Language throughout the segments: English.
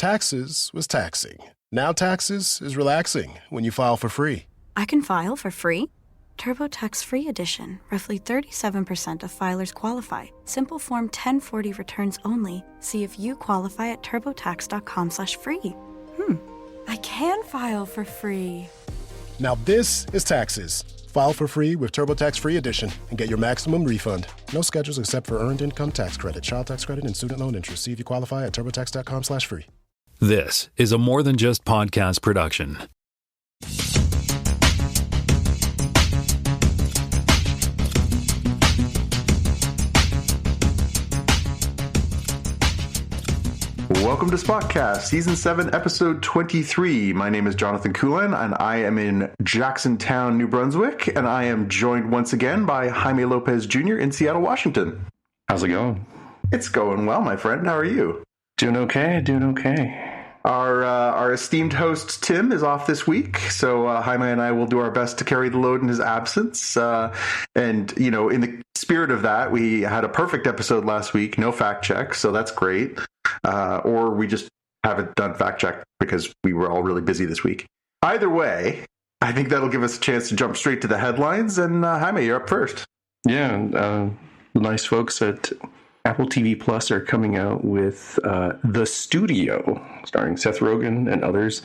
taxes was taxing. Now taxes is relaxing when you file for free. I can file for free? TurboTax Free Edition. Roughly 37% of filers qualify. Simple Form 1040 returns only. See if you qualify at turbotax.com/free. I can file for free. Now this is taxes. File for free with TurboTax Free Edition and get your maximum refund. No schedules except for Earned Income Tax Credit, Child Tax Credit, and Student Loan Interest. See if you qualify at turbotax.com/free. This is a More Than Just podcast production. Welcome to Spotcast, Season 7, Episode 23. My name is Jonathan Coulin, and I am in Jacksontown, New Brunswick, and I am joined once again by Jaime Lopez Jr. in Seattle, Washington. How's it going? It's going well, my friend. How are you? Doing okay. Our esteemed host, Tim, is off this week, so Jaime and I will do our best to carry the load in his absence. And, you know, in the spirit of that, we had a perfect episode last week, no fact check, so that's great. Or we just haven't done fact check because we were all really busy this week. Either way, I think that'll give us a chance to jump straight to the headlines, and Jaime, you're up first. Yeah, the nice folks at Apple TV Plus are coming out with The Studio, starring Seth Rogen and others,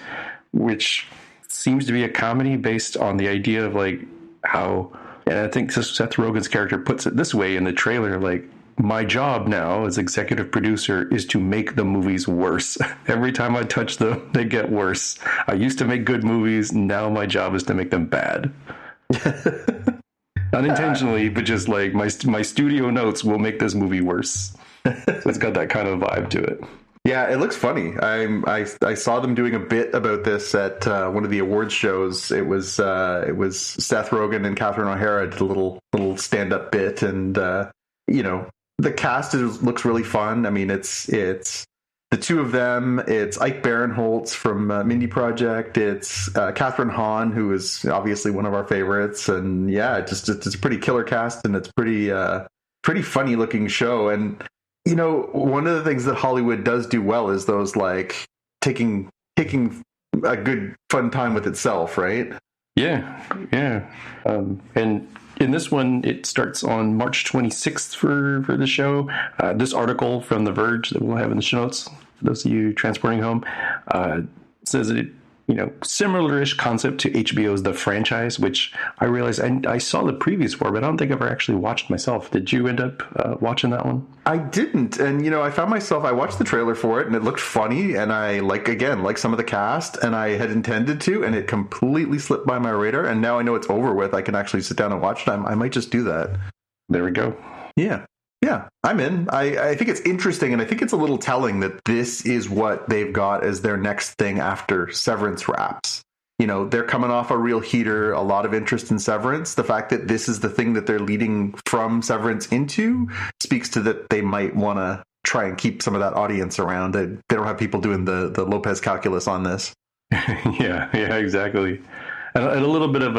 which seems to be a comedy based on the idea of like how, and I think Seth Rogen's character puts it this way in the trailer, like, my job now as executive producer is to make the movies worse. Every time I touch them, they get worse. I used to make good movies. Now my job is to make them bad. Unintentionally, but just like my studio notes will make this movie worse. So it's got that kind of vibe to it. Yeah, it looks funny. I saw them doing a bit about this at one of the awards shows. It was Seth Rogen and Catherine O'Hara did a little stand up bit, and you know, the cast looks really fun. I mean, it's the two of them. It's Ike Barinholtz from Mindy Project. It's Catherine Hahn, who is obviously one of our favorites. And yeah, it's a pretty killer cast, and it's pretty funny looking show. And you know, one of the things that Hollywood does do well is those like taking a good fun time with itself, right? Yeah. And in this one, it starts on March 26th for the show. This article from The Verge that we'll have in the show notes, for those of you transporting home, says it, you know, similar-ish concept to HBO's The Franchise, which I realized I saw the previews for, but I don't think I've ever actually watched myself. Did you end up watching that one? I didn't, and you know, I watched the trailer for it, and it looked funny, and I like some of the cast, and I had intended to, and it completely slipped by my radar, and now I know it's over with. I can actually sit down and watch it. I might just do that. There we go. Yeah, I'm in. I think it's interesting, and I think it's a little telling that this is what they've got as their next thing after Severance wraps. You know, they're coming off a real heater, a lot of interest in Severance. The fact that this is the thing that they're leading from Severance into speaks to that they might want to try and keep some of that audience around. They don't have people doing the Lopez calculus on this. Yeah, exactly. And a little bit of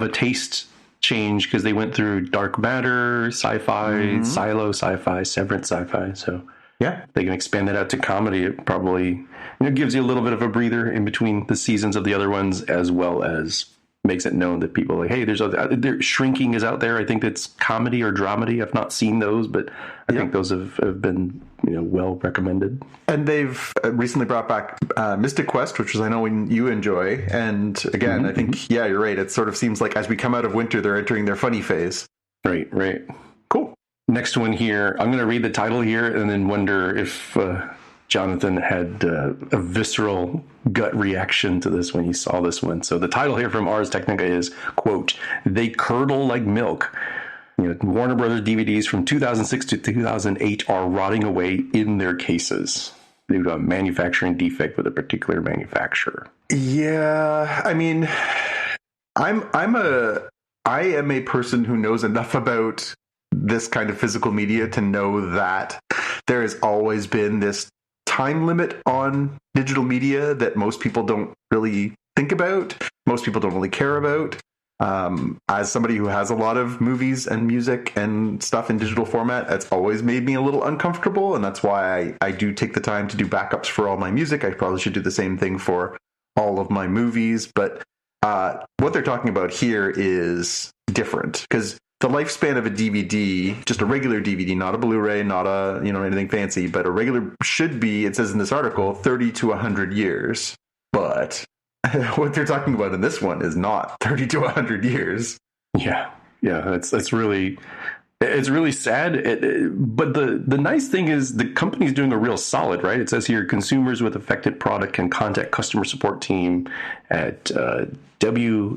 a taste change because they went through Dark Matter, sci-fi, Silo sci-fi, Severance sci-fi. So yeah, they can expand that out to comedy. It probably gives you a little bit of a breather in between the seasons of the other ones, as well as makes it known that people are like, hey, there's Shrinking is out there. I think it's comedy or dramedy. I've not seen those, but I think those have been well recommended. And they've recently brought back Mystic Quest, which I know you enjoy. And again, I think, yeah, you're right. It sort of seems like as we come out of winter, they're entering their funny phase. Right. Cool. Next one here. I'm going to read the title here and then wonder if Jonathan had a visceral gut reaction to this when he saw this one. So the title here from Ars Technica is, quote, "They Curdle Like Milk." Warner Brothers DVDs from 2006 to 2008 are rotting away in their cases due to a manufacturing defect with a particular manufacturer. Yeah, I mean, I am a person who knows enough about this kind of physical media to know that there has always been this time limit on digital media that most people don't really think about, most people don't really care about. As somebody who has a lot of movies and music and stuff in digital format, it's always made me a little uncomfortable, and that's why I do take the time to do backups for all my music. I probably should do the same thing for all of my movies, but what they're talking about here is different, because the lifespan of a DVD, just a regular DVD, not a Blu-ray, not a anything fancy, but a regular should be, it says in this article, 30 to 100 years. But what they're talking about in this one is not 30 to 100 years. Yeah, it's really sad. But the nice thing is the company's doing a real solid, right? It says here, consumers with affected product can contact customer support team at whv@wbd.com.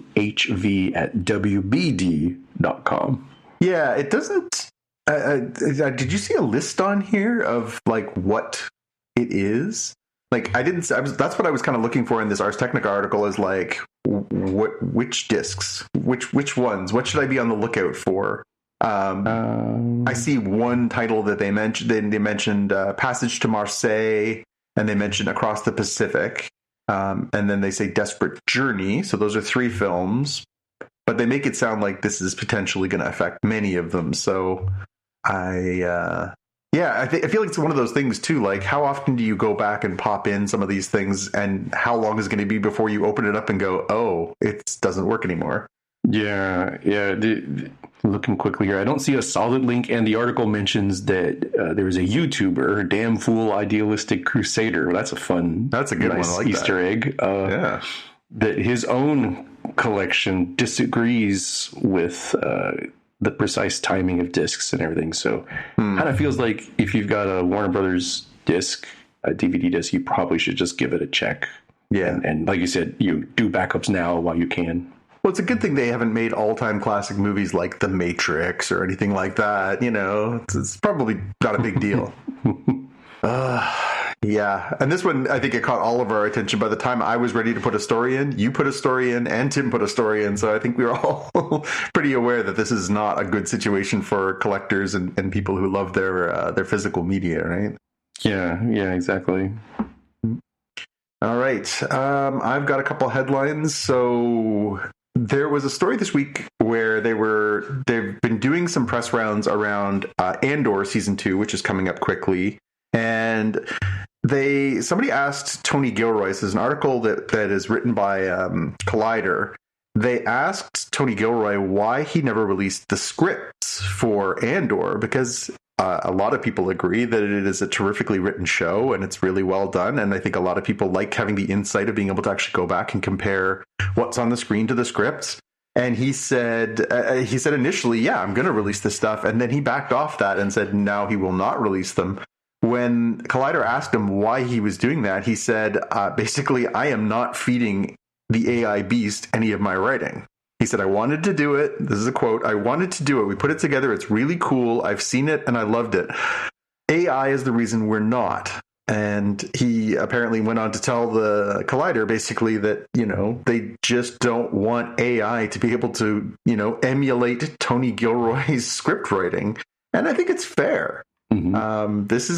Yeah, it doesn't. Did you see a list on here of like what it is? Like I didn't. That's what I was kind of looking for in this Ars Technica article. Is like which discs, which ones? What should I be on the lookout for? I see one title that they mentioned. They mentioned Passage to Marseille, and they mentioned Across the Pacific, and then they say Desperate Journey. So those are 3 films, but they make it sound like this is potentially going to affect many of them. So I feel like it's one of those things too. Like, how often do you go back and pop in some of these things, and how long is it going to be before you open it up and go, "Oh, it doesn't work anymore"? Yeah. Looking quickly here, I don't see a solid link, and the article mentions that there is a YouTuber, Damn Fool Idealistic Crusader. That's a good nice one. I like Easter egg. That his own collection disagrees with the precise timing of discs and everything. So kind of feels like if you've got a Warner Brothers disc, a DVD disc, you probably should just give it a check. Yeah. And like you said, you do backups now while you can. Well, it's a good thing they haven't made all-time classic movies like The Matrix or anything like that. It's probably not a big deal. Yeah. And this one, I think it caught all of our attention. By the time I was ready to put a story in, you put a story in, and Tim put a story in. So I think we were all pretty aware that this is not a good situation for collectors and people who love their physical media, right? Yeah, exactly. All right. I've got a couple headlines. So there was a story this week where they've been doing some press rounds around Andor season 2, which is coming up quickly. And somebody asked Tony Gilroy, this is an article that is written by Collider. They asked Tony Gilroy why he never released the scripts for Andor, because a lot of people agree that it is a terrifically written show and it's really well done. And I think a lot of people like having the insight of being able to actually go back and compare what's on the screen to the scripts. And he said initially, yeah, I'm going to release this stuff. And then he backed off that and said, now he will not release them. When Collider asked him why he was doing that, he said, basically, I am not feeding the AI beast any of my writing. He said, I wanted to do it. This is a quote. I wanted to do it. We put it together. It's really cool. I've seen it and I loved it. AI is the reason we're not. And he apparently went on to tell the Collider basically that, they just don't want AI to be able to, emulate Tony Gilroy's script writing. And I think it's fair. Mm-hmm. This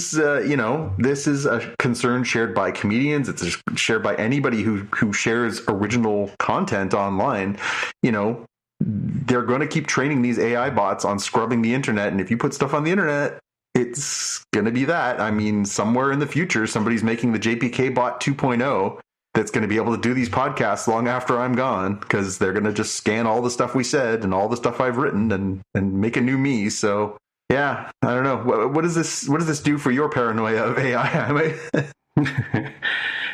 is a concern shared by comedians. It's shared by anybody who shares original content online. They're going to keep training these AI bots on scrubbing the internet. And if you put stuff on the internet, it's going to be that. I mean, somewhere in the future, somebody's making the JPK bot 2.0 that's going to be able to do these podcasts long after I'm gone, because they're going to just scan all the stuff we said and all the stuff I've written and make a new me. So yeah, I don't know. What does this do for your paranoia of AI?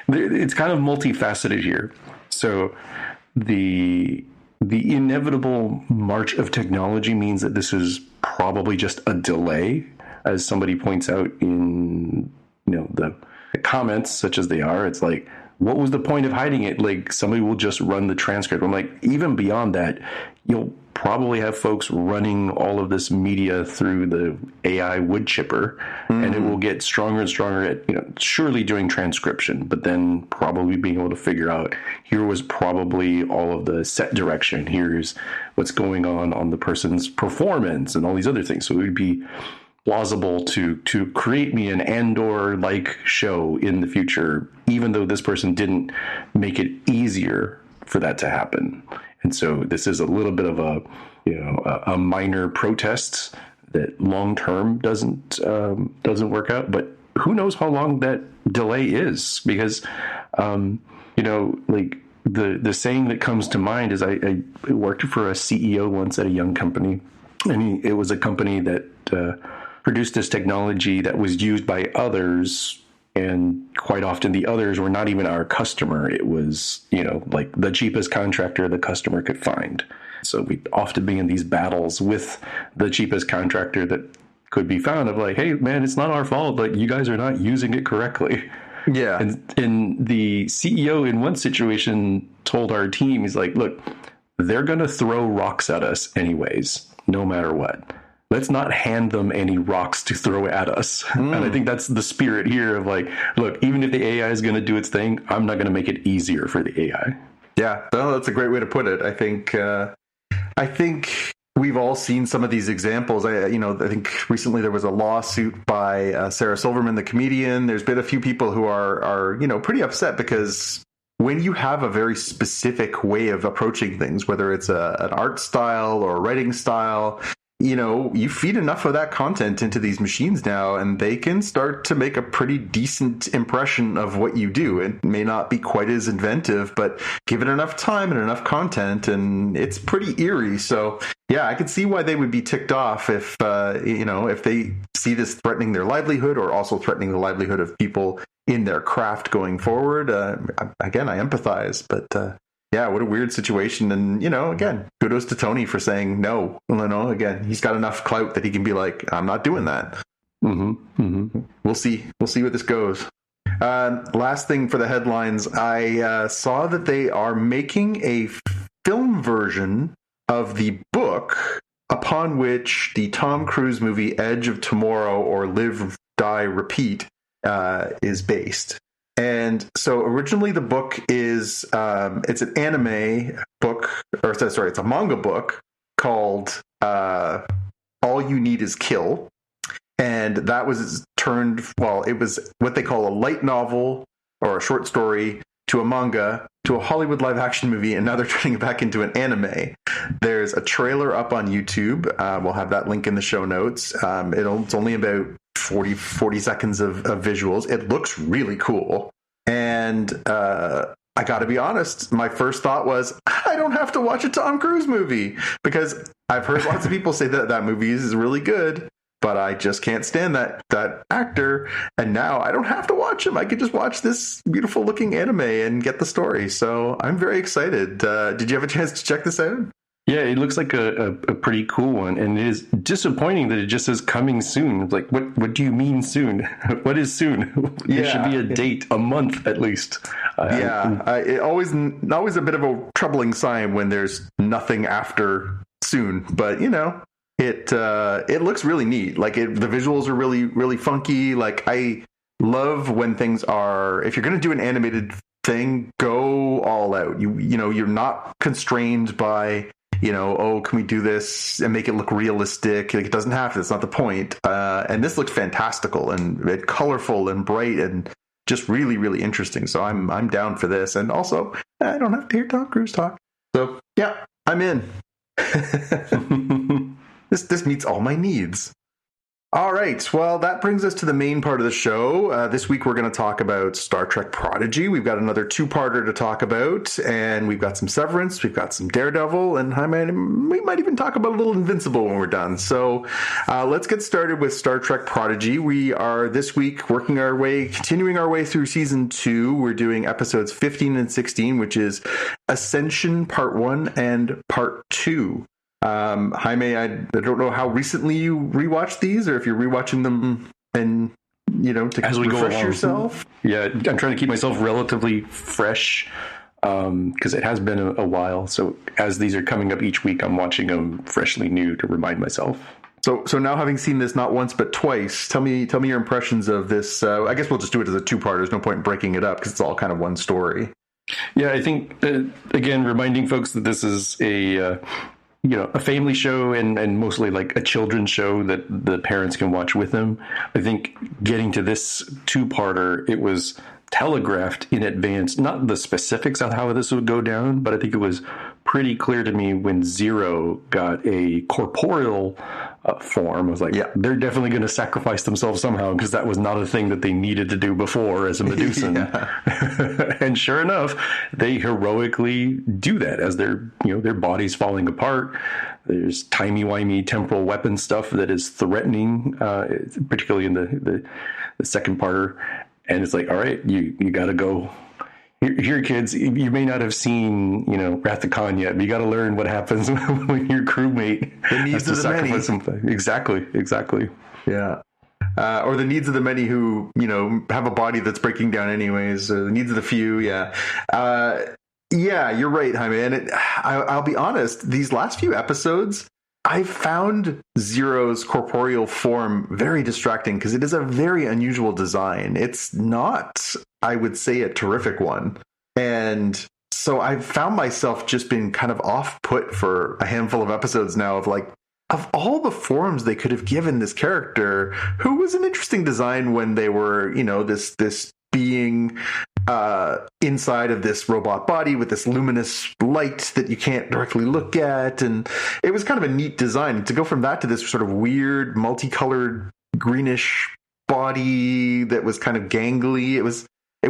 It's kind of multifaceted here. So the inevitable march of technology means that this is probably just a delay, as somebody points out in the comments, such as they are. It's like, what was the point of hiding it? Like, somebody will just run the transcript. I'm like, even beyond that, you'll probably have folks running all of this media through the AI wood chipper, and it will get stronger and stronger at, surely doing transcription, but then probably being able to figure out, here was probably all of the set direction. Here's what's going on the person's performance and all these other things. So it would be plausible to create me an Andor-like show in the future, even though this person didn't make it easier for that to happen. And so this is a little bit of a minor protest that long term doesn't work out. But who knows how long that delay is? Because like the saying that comes to mind is I worked for a CEO once at a young company, and it was a company that produced this technology that was used by others. And quite often the others were not even our customer. It was, like the cheapest contractor the customer could find. So we'd often be in these battles with the cheapest contractor that could be found of like, hey, man, it's not our fault. Like, you guys are not using it correctly. Yeah. And the CEO in one situation told our team, he's like, look, they're going to throw rocks at us anyways, no matter what. Let's not hand them any rocks to throw at us. And I think that's the spirit here of like, look, even if the AI is going to do its thing, I'm not going to make it easier for the AI. Yeah, well, that's a great way to put it. I think we've all seen some of these examples. I think recently there was a lawsuit by Sarah Silverman, the comedian. There's been a few people who are pretty upset because when you have a very specific way of approaching things, whether it's an art style or a writing style, you feed enough of that content into these machines now, and they can start to make a pretty decent impression of what you do. It may not be quite as inventive, but give it enough time and enough content, and it's pretty eerie. So, yeah, I could see why they would be ticked off if they see this threatening their livelihood or also threatening the livelihood of people in their craft going forward. Again, I empathize, but yeah, what a weird situation. And, again, kudos to Tony for saying no. Again, he's got enough clout that he can be like, I'm not doing that. Mm-hmm. Mm-hmm. We'll see where this goes. Last thing for the headlines, I saw that they are making a film version of the book upon which the Tom Cruise movie Edge of Tomorrow, or Live, Die, Repeat, is based. And so originally the book is, it's an anime book, it's a manga book called All You Need Is Kill. And that was it was what they call a light novel or a short story to a manga to a Hollywood live action movie. And now they're turning it back into an anime. There's a trailer up on YouTube. We'll have that link in the show notes. It's only about 40 seconds of visuals. It looks really cool. And I got to be honest, my first thought was, I don't have to watch a Tom Cruise movie, because I've heard lots of people say that movie is really good, but I just can't stand that actor. And now I don't have to watch him. I could just watch this beautiful looking anime and get the story. So I'm very excited. Did you have a chance to check this out? Yeah, it looks like a pretty cool one, and it is disappointing that it just says coming soon. It's like, what do you mean soon? What is soon? There should be a date, a month at least. It always a bit of a troubling sign when there's nothing after soon. But it looks really neat. Like the visuals are really, really funky. Like I love when things are. If you're going to do an animated thing, go all out. You're not constrained by. Can we do this and make it look realistic? Like, it doesn't have to. That's not the point. And this looks fantastical and colorful and bright and just really, really interesting. So I'm down for this. And also, I don't have to hear Tom Cruise talk. So yeah, I'm in. This meets all my needs. All right. Well, that brings us to the main part of the show. This week, we're going to talk about Star Trek Prodigy. We've got another two-parter to talk about, and we've got some Severance, we've got some Daredevil, and we might even talk about a little Invincible when we're done. So let's get started with Star Trek Prodigy. We are this week continuing our way through season 2. We're doing episodes 15 and 16, which is Ascension Part 1 and Part 2. Jaime, I don't know how recently you rewatched these, or if you're rewatching them and to as we refresh yourself. Yeah, I'm trying to keep myself relatively fresh because it has been a while. So as these are coming up each week, I'm watching them freshly new to remind myself. So now, having seen this not once but twice, tell me your impressions of this. I guess we'll just do it as a two-part. There's no point in breaking it up because it's all kind of one story. Yeah, I think again, reminding folks that this is a family show and mostly like a children's show that the parents can watch with them. I think getting to this two-parter, it was telegraphed in advance, not the specifics of how this would go down, but I think it was pretty clear to me when Zero got a corporeal form. I was like, yeah, they're definitely going to sacrifice themselves somehow, because that was not a thing that they needed to do before as a Medusan. And sure enough, they heroically do that as their body's falling apart. There's timey-wimey temporal weapon stuff that is threatening, particularly in the second part. And it's like, all right, you got to go. Here, kids, you may not have seen, Wrath of Khan yet, but you got to learn what happens when your crewmate has to sacrifice something. Exactly. Yeah. Or the needs of the many who, have a body that's breaking down anyways, or the needs of the few. Yeah. Yeah, you're right, Jaime. And I'll be honest, these last few episodes, I found Zero's corporeal form very distracting because it is a very unusual design. It's not, I would say, a terrific one. And so I've found myself just being kind of off-put for a handful of episodes now of all the forms they could have given this character, who was an interesting design when they were, this being inside of this robot body with this luminous light that you can't directly look at. And it was kind of a neat design to go from that to this sort of weird multicolored greenish body that was kind of gangly. It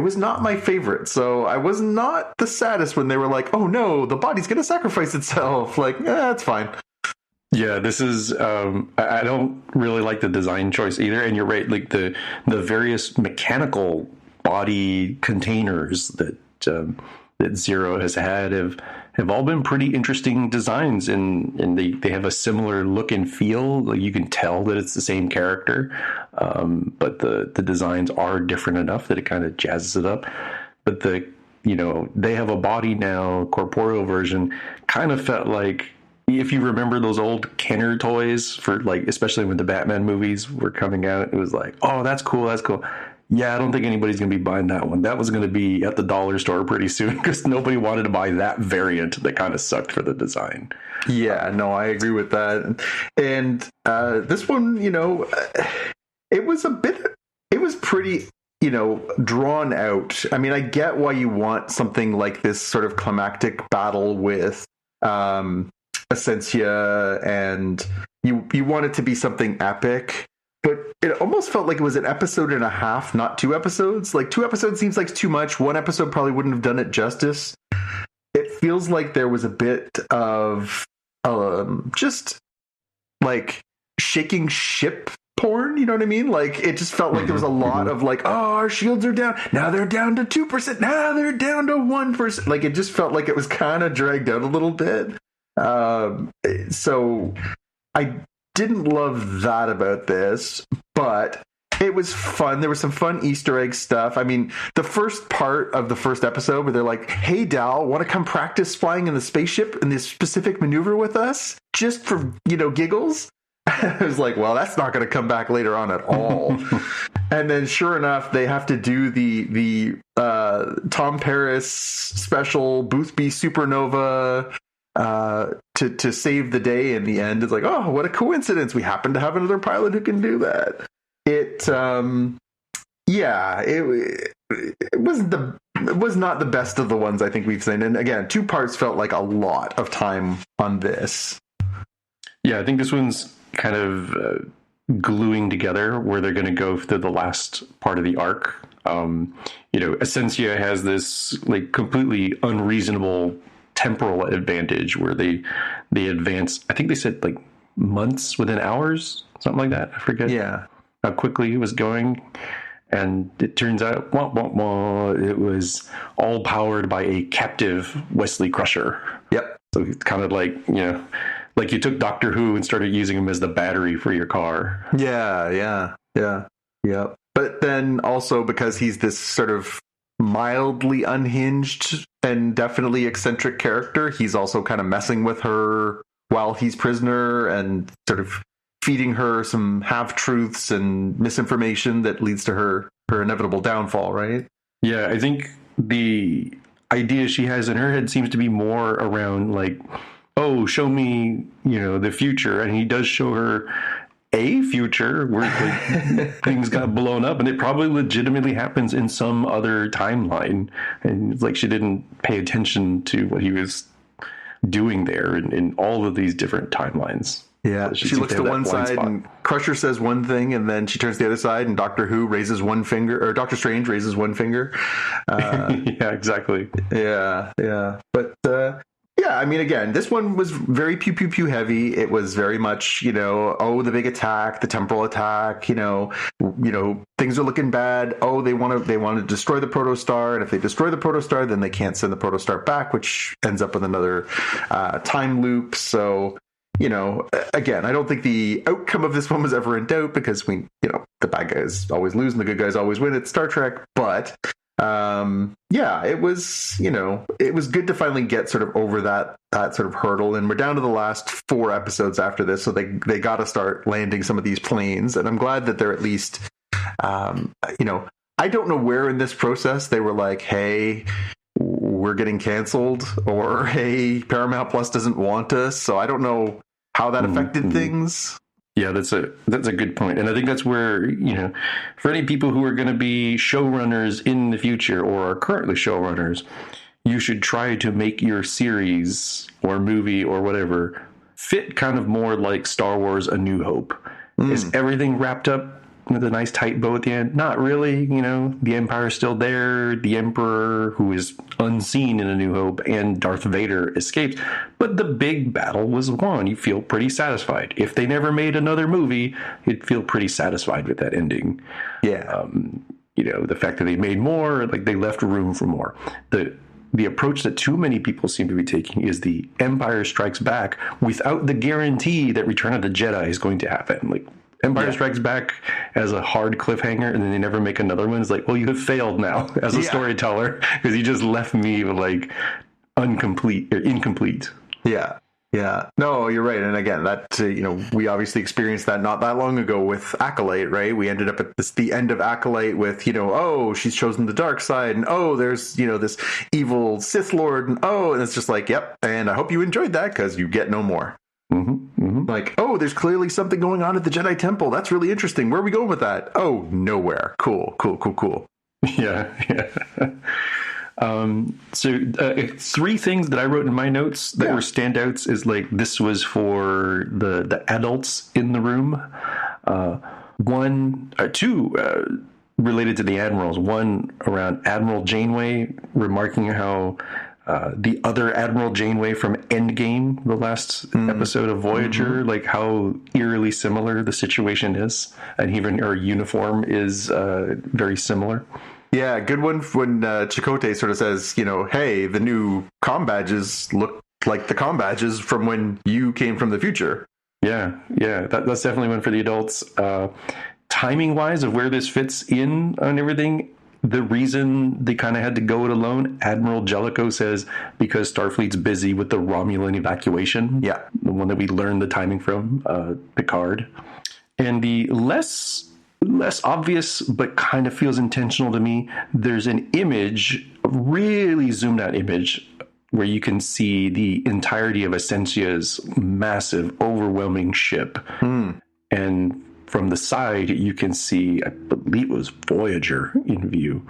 was not my favorite. So I was not the saddest when they were like, oh no, the body's going to sacrifice itself. That's fine. Yeah, this is, I don't really like the design choice either. And you're right, the various mechanical body containers that Zero has had have all been pretty interesting designs, and they have a similar look and feel. You can tell that it's the same character, but the designs are different enough that it kind of jazzes it up. But they have a body now, corporeal version, kind of felt like, if you remember those old Kenner toys for especially when the Batman movies were coming out, it was like, oh, that's cool. Yeah, I don't think anybody's going to be buying that one. That was going to be at the dollar store pretty soon because nobody wanted to buy that variant that kind of sucked for the design. Yeah, no, I agree with that. And this one, it was pretty, drawn out. I mean, I get why you want something like this sort of climactic battle with Ascension, and you want it to be something epic. But it almost felt like it was an episode and a half, not 2 episodes. 2 episodes seems like too much. 1 episode probably wouldn't have done it justice. It feels like there was a bit of just shaking ship porn. You know what I mean? It just felt like there was a lot of oh, our shields are down. Now they're down to 2%. Now they're down to 1%. It just felt like it was kind of dragged out a little bit. So I didn't love that about this, but it was fun. There was some fun Easter egg stuff. I mean, the first part of the first episode where they're like, hey, Dal, want to come practice flying in the spaceship in this specific maneuver with us just for, giggles? I was like, well, that's not going to come back later on at all. And then sure enough, they have to do the Tom Paris special Boothby Supernova to save the day in the end. It's like, oh, what a coincidence. We happen to have another pilot who can do that. It was not the best of the ones I think we've seen. And again, 2 parts felt like a lot of time on this. Yeah, I think this one's kind of gluing together where they're going to go through the last part of the arc. Ascension has this completely unreasonable temporal advantage where they advance. I think they said months within hours, something like that. I forget. Yeah, how quickly it was going, and it turns out it was all powered by a captive Wesley Crusher. Yep. So it's kind of like you took Doctor Who and started using him as the battery for your car. Yeah. But then also because he's this sort of mildly unhinged and definitely eccentric character, he's also kind of messing with her while he's prisoner and sort of feeding her some half-truths and misinformation that leads to her inevitable downfall, right? Yeah, I think the idea she has in her head seems to be more around oh, show me, the future. And he does show her a future where things got blown up, and it probably legitimately happens in some other timeline. And it's she didn't pay attention to what he was doing there in all of these different timelines. Yeah, she looks to one side and Crusher says one thing, and then she turns to the other side, and Doctor Who raises one finger, or Doctor Strange raises one finger. Yeah, exactly. Yeah. But yeah, I mean, again, this one was very pew pew pew heavy. It was very much, the big attack, the temporal attack. Things are looking bad. Oh, they want to destroy the protostar, and if they destroy the protostar, then they can't send the protostar back, which ends up with another time loop. So. Again, I don't think the outcome of this one was ever in doubt because the bad guys always lose and the good guys always win. It's Star Trek, but it was it was good to finally get sort of over that sort of hurdle, and we're down to the last 4 episodes after this, so they got to start landing some of these planes, and I'm glad that they're at least I don't know where in this process they were like, hey, we're getting canceled, or hey, Paramount Plus doesn't want us, so I don't know how that affected things. Yeah, that's a good point. And I think that's where, for any people who are going to be showrunners in the future or are currently showrunners, you should try to make your series or movie or whatever fit kind of more like Star Wars A New Hope. Is everything wrapped up with a nice tight bow at the end? Not really. The Empire's still there. The Emperor, who is unseen in A New Hope, and Darth Vader escaped. But the big battle was won. You feel pretty satisfied. If they never made another movie, you'd feel pretty satisfied with that ending. Yeah. The fact that they made more, like they left room for more. The approach that too many people seem to be taking is the Empire Strikes Back without the guarantee that Return of the Jedi is going to happen. Like, Empire Strikes Back as a hard cliffhanger, and then they never make another one. It's like, well, you have failed now as a storyteller because you just left me like incomplete. Yeah. No, you're right. And again, that we obviously experienced that not that long ago with Acolyte, right? We ended up at the end of Acolyte with she's chosen the dark side, and there's this evil Sith Lord, and it's just like, yep. And I hope you enjoyed that because you get no more. Like, there's clearly something going on at the Jedi Temple. That's really interesting. Where are we going with that? Oh, nowhere. Cool. Yeah. So 3 things that I wrote in my notes that were standouts is like, this was for the adults in the room. 2 related to the admirals. One around Admiral Janeway remarking how the other Admiral Janeway from Endgame, the last episode of Voyager, like how eerily similar the situation is, and even her uniform is very similar. Yeah, good one when Chakotay sort of says, hey, the new comm badges look like the comm badges from when you came from the future. Yeah, that's definitely one for the adults. Timing wise of where this fits in on everything. The reason they kind of had to go it alone, Admiral Jellicoe says, because Starfleet's busy with the Romulan evacuation. Yeah. The one that we learned the timing from, Picard. And the less obvious, but kind of feels intentional to me, there's an image, a really zoomed out image, where you can see the entirety of Ascensia's massive, overwhelming ship. And from the side, you can see, I believe it was Voyager in view.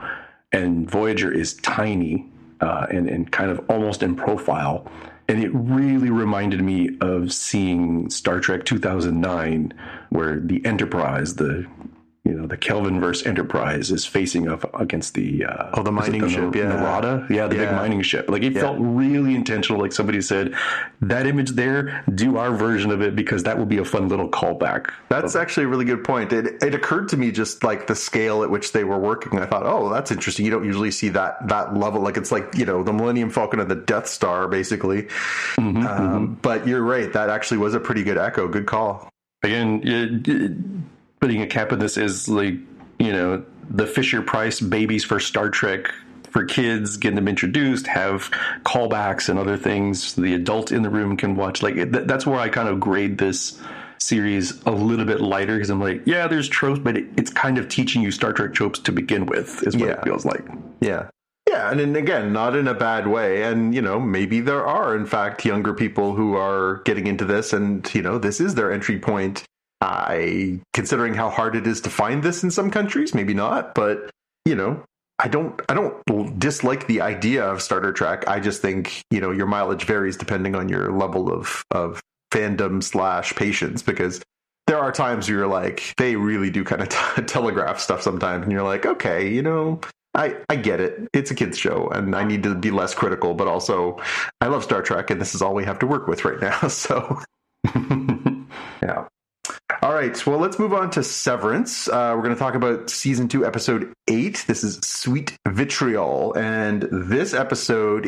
And Voyager is tiny and kind of almost in profile. And it really reminded me of seeing Star Trek 2009, where the Enterprise, the Kelvinverse Enterprise is facing up against the mining ship, Narada, the big mining ship. Like it felt really intentional. Like somebody said, that image there, do our version of it because that will be a fun little callback. That's actually a really good point. It occurred to me just like the scale at which they were working. I thought, that's interesting. You don't usually see that level. Like it's like the Millennium Falcon and the Death Star, basically. But you're right. That actually was a pretty good echo. Good call. Again, putting a cap on this is like, the Fisher-Price babies for Star Trek for kids, getting them introduced, have callbacks and other things the adult in the room can watch. Like that's where I kind of grade this series a little bit lighter because I'm like, there's tropes, but it's kind of teaching you Star Trek tropes to begin with is what it feels like. Yeah. Yeah, and then again, not in a bad way. And, maybe there are, in fact, younger people who are getting into this and, this is their entry point. Considering how hard it is to find this in some countries, maybe not, but I don't dislike the idea of starter Trek. I just think, your mileage varies depending on your level of fandom / patience, because there are times where you're like, they really do kind of telegraph stuff sometimes, and you're like, okay, I get it. It's a kid's show, and I need to be less critical, but also I love Star Trek, and this is all we have to work with right now. So, yeah. All right, well, let's move on to Severance. We're going to talk about Season 2, Episode 8. This is Sweet Vitriol, and this episode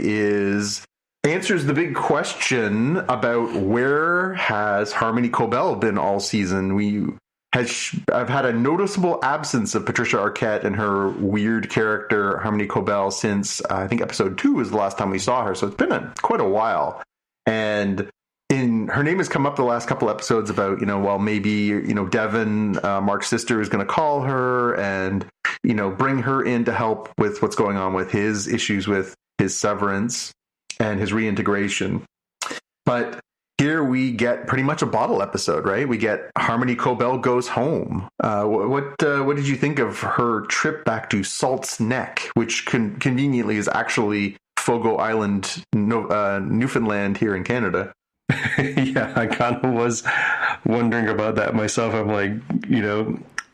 answers the big question about where has Harmony Cobell been all season. I've had a noticeable absence of Patricia Arquette and her weird character, Harmony Cobell, since I think Episode 2 was the last time we saw her, so it's been quite a while. And her name has come up the last couple episodes about, maybe, Devin, Mark's sister, is going to call her and, bring her in to help with what's going on with his issues with his severance and his reintegration. But here we get pretty much a bottle episode, right? We get Harmony Cobell goes home. What did you think of her trip back to Salt's Neck, which conveniently is actually Fogo Island, Newfoundland here in Canada? Yeah, I kind of was wondering about that myself. I'm like,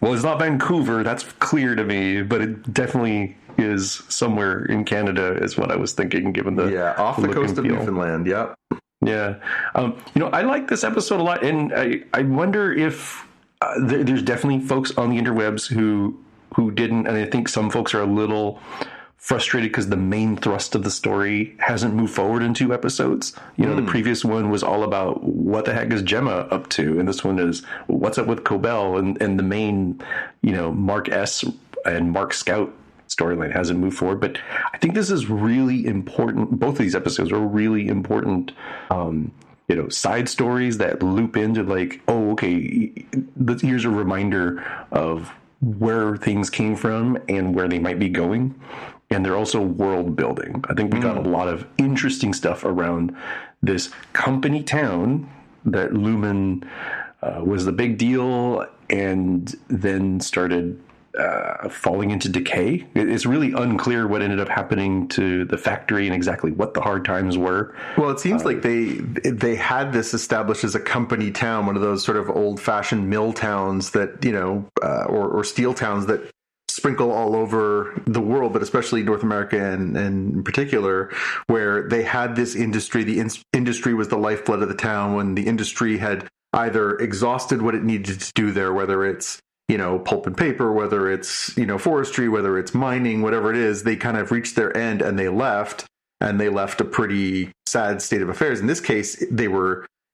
well, it's not Vancouver, that's clear to me, but it definitely is somewhere in Canada is what I was thinking, given the off the coast of Newfoundland. Yep. Yeah. I like this episode a lot, and I wonder if there's definitely folks on the interwebs who didn't, and I think some folks are a little frustrated because the main thrust of the story hasn't moved forward in 2 episodes. The previous one was all about what the heck is Gemma up to, and this one is what's up with Cobell, and the main, Mark S. and Mark Scout storyline hasn't moved forward. But I think this is really important. Both of these episodes are really important, side stories that loop into like, oh, okay, here's a reminder of where things came from and where they might be going. And they're also world building. I think we got a lot of interesting stuff around this company town that Lumen was the big deal and then started falling into decay. It's really unclear what ended up happening to the factory and exactly what the hard times were. Well, it seems like they had this established as a company town, one of those sort of old-fashioned mill towns that, or steel towns that sprinkle all over the world, but especially North America and in particular, where they had this industry. The industry was the lifeblood of the town. When the industry had either exhausted what it needed to do there, whether it's pulp and paper, whether it's forestry, whether it's mining, whatever it is, they kind of reached their end and they left a pretty sad state of affairs. In this case, it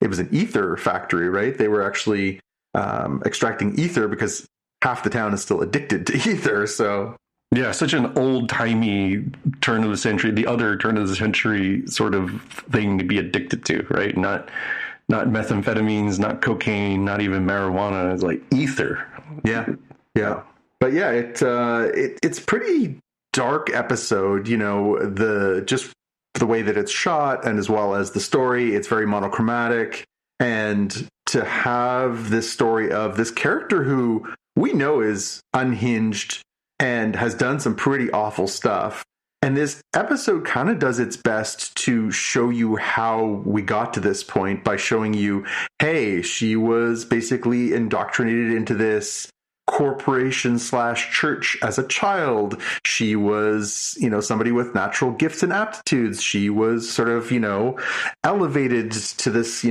was an ether factory, right? They were actually extracting ether because half the town is still addicted to ether. So yeah, such an old-timey turn of the century sort of thing to be addicted to, right? Not methamphetamines, not cocaine, not even marijuana. It's like ether. Yeah. But yeah, it's pretty dark episode. Just the way that it's shot, and as well as the story, it's very monochromatic. And to have this story of this character who we know is unhinged and has done some pretty awful stuff. And this episode kind of does its best to show you how we got to this point by showing you, hey, she was basically indoctrinated into this corporation / church as a child. She was, somebody with natural gifts and aptitudes. She was sort of, elevated to this,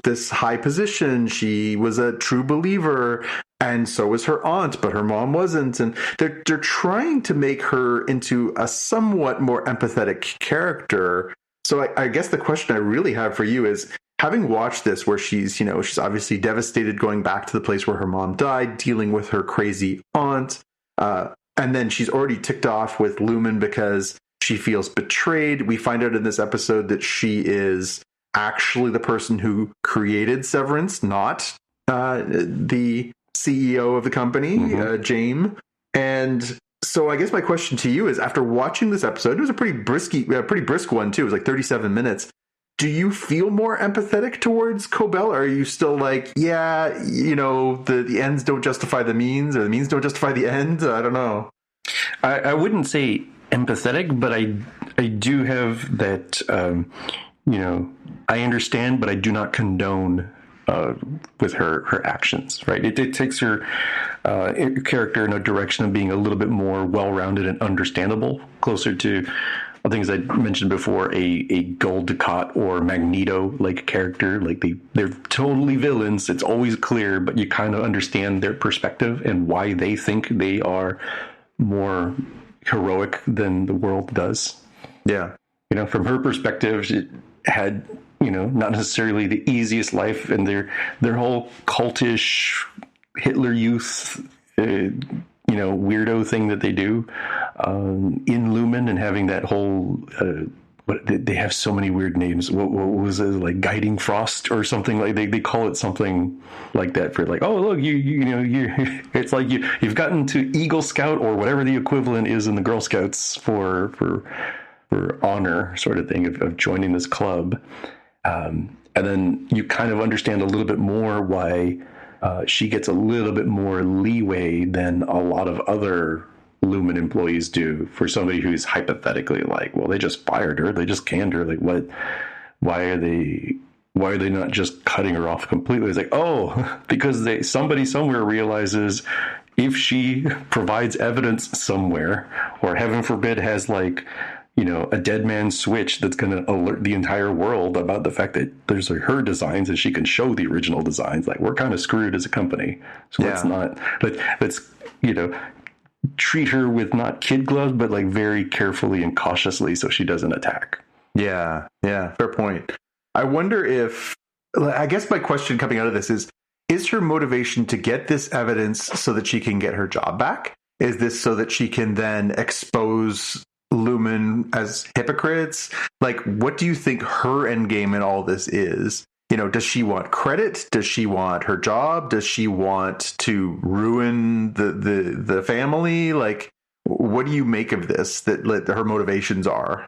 this high position. She was a true believer. And so was her aunt, but her mom wasn't. And they're trying to make her into a somewhat more empathetic character. So I guess the question I really have for you is, having watched this where she's obviously devastated going back to the place where her mom died, dealing with her crazy aunt, and then she's already ticked off with Lumen because she feels betrayed. We find out in this episode that she is actually the person who created Severance, not the CEO of the company, Jaime. And so I guess my question to you is, after watching this episode, it was a pretty brisk one too. It was like 37 minutes. Do you feel more empathetic towards Cobell? Or are you still like, yeah, the ends don't justify the means, or the means don't justify the end? I don't know. I wouldn't say empathetic, but I do have that, I understand, but I do not condone with her actions, right? It takes her character in a direction of being a little bit more well-rounded and understandable, closer to things I mentioned before, a Gold Dukat or Magneto-like character. Like they're totally villains. It's always clear, but you kind of understand their perspective and why they think they are more heroic than the world does. Yeah. From her perspective, it had, not necessarily the easiest life, and their whole cultish Hitler Youth, weirdo thing that they do in Lumen, and having that whole, they have so many weird names. What was it, like Guiding Frost or something? Like they call it something like that for like, oh look, you it's like you've gotten to Eagle Scout or whatever the equivalent is in the Girl Scouts for honor sort of thing of joining this club. And then you kind of understand a little bit more why she gets a little bit more leeway than a lot of other Lumen employees do for somebody who's hypothetically like, well, they just fired her, they just canned her. Like, what? Why are they not just cutting her off completely? It's like, oh, because somebody somewhere realizes if she provides evidence somewhere, or heaven forbid has like, a dead man's switch that's going to alert the entire world about the fact that there's her designs and she can show the original designs. Like, we're kind of screwed as a company. So let's treat her with not kid gloves, but like very carefully and cautiously so she doesn't attack. Yeah. Fair point. I wonder if, I guess my question coming out of this is her motivation to get this evidence so that she can get her job back? Is this so that she can then expose Lumen as hypocrites? Like, what do you think her end game in all this is? Does she want credit? Does she want her job? Does she want to ruin the family? Like, what do you make of this, that her motivations are?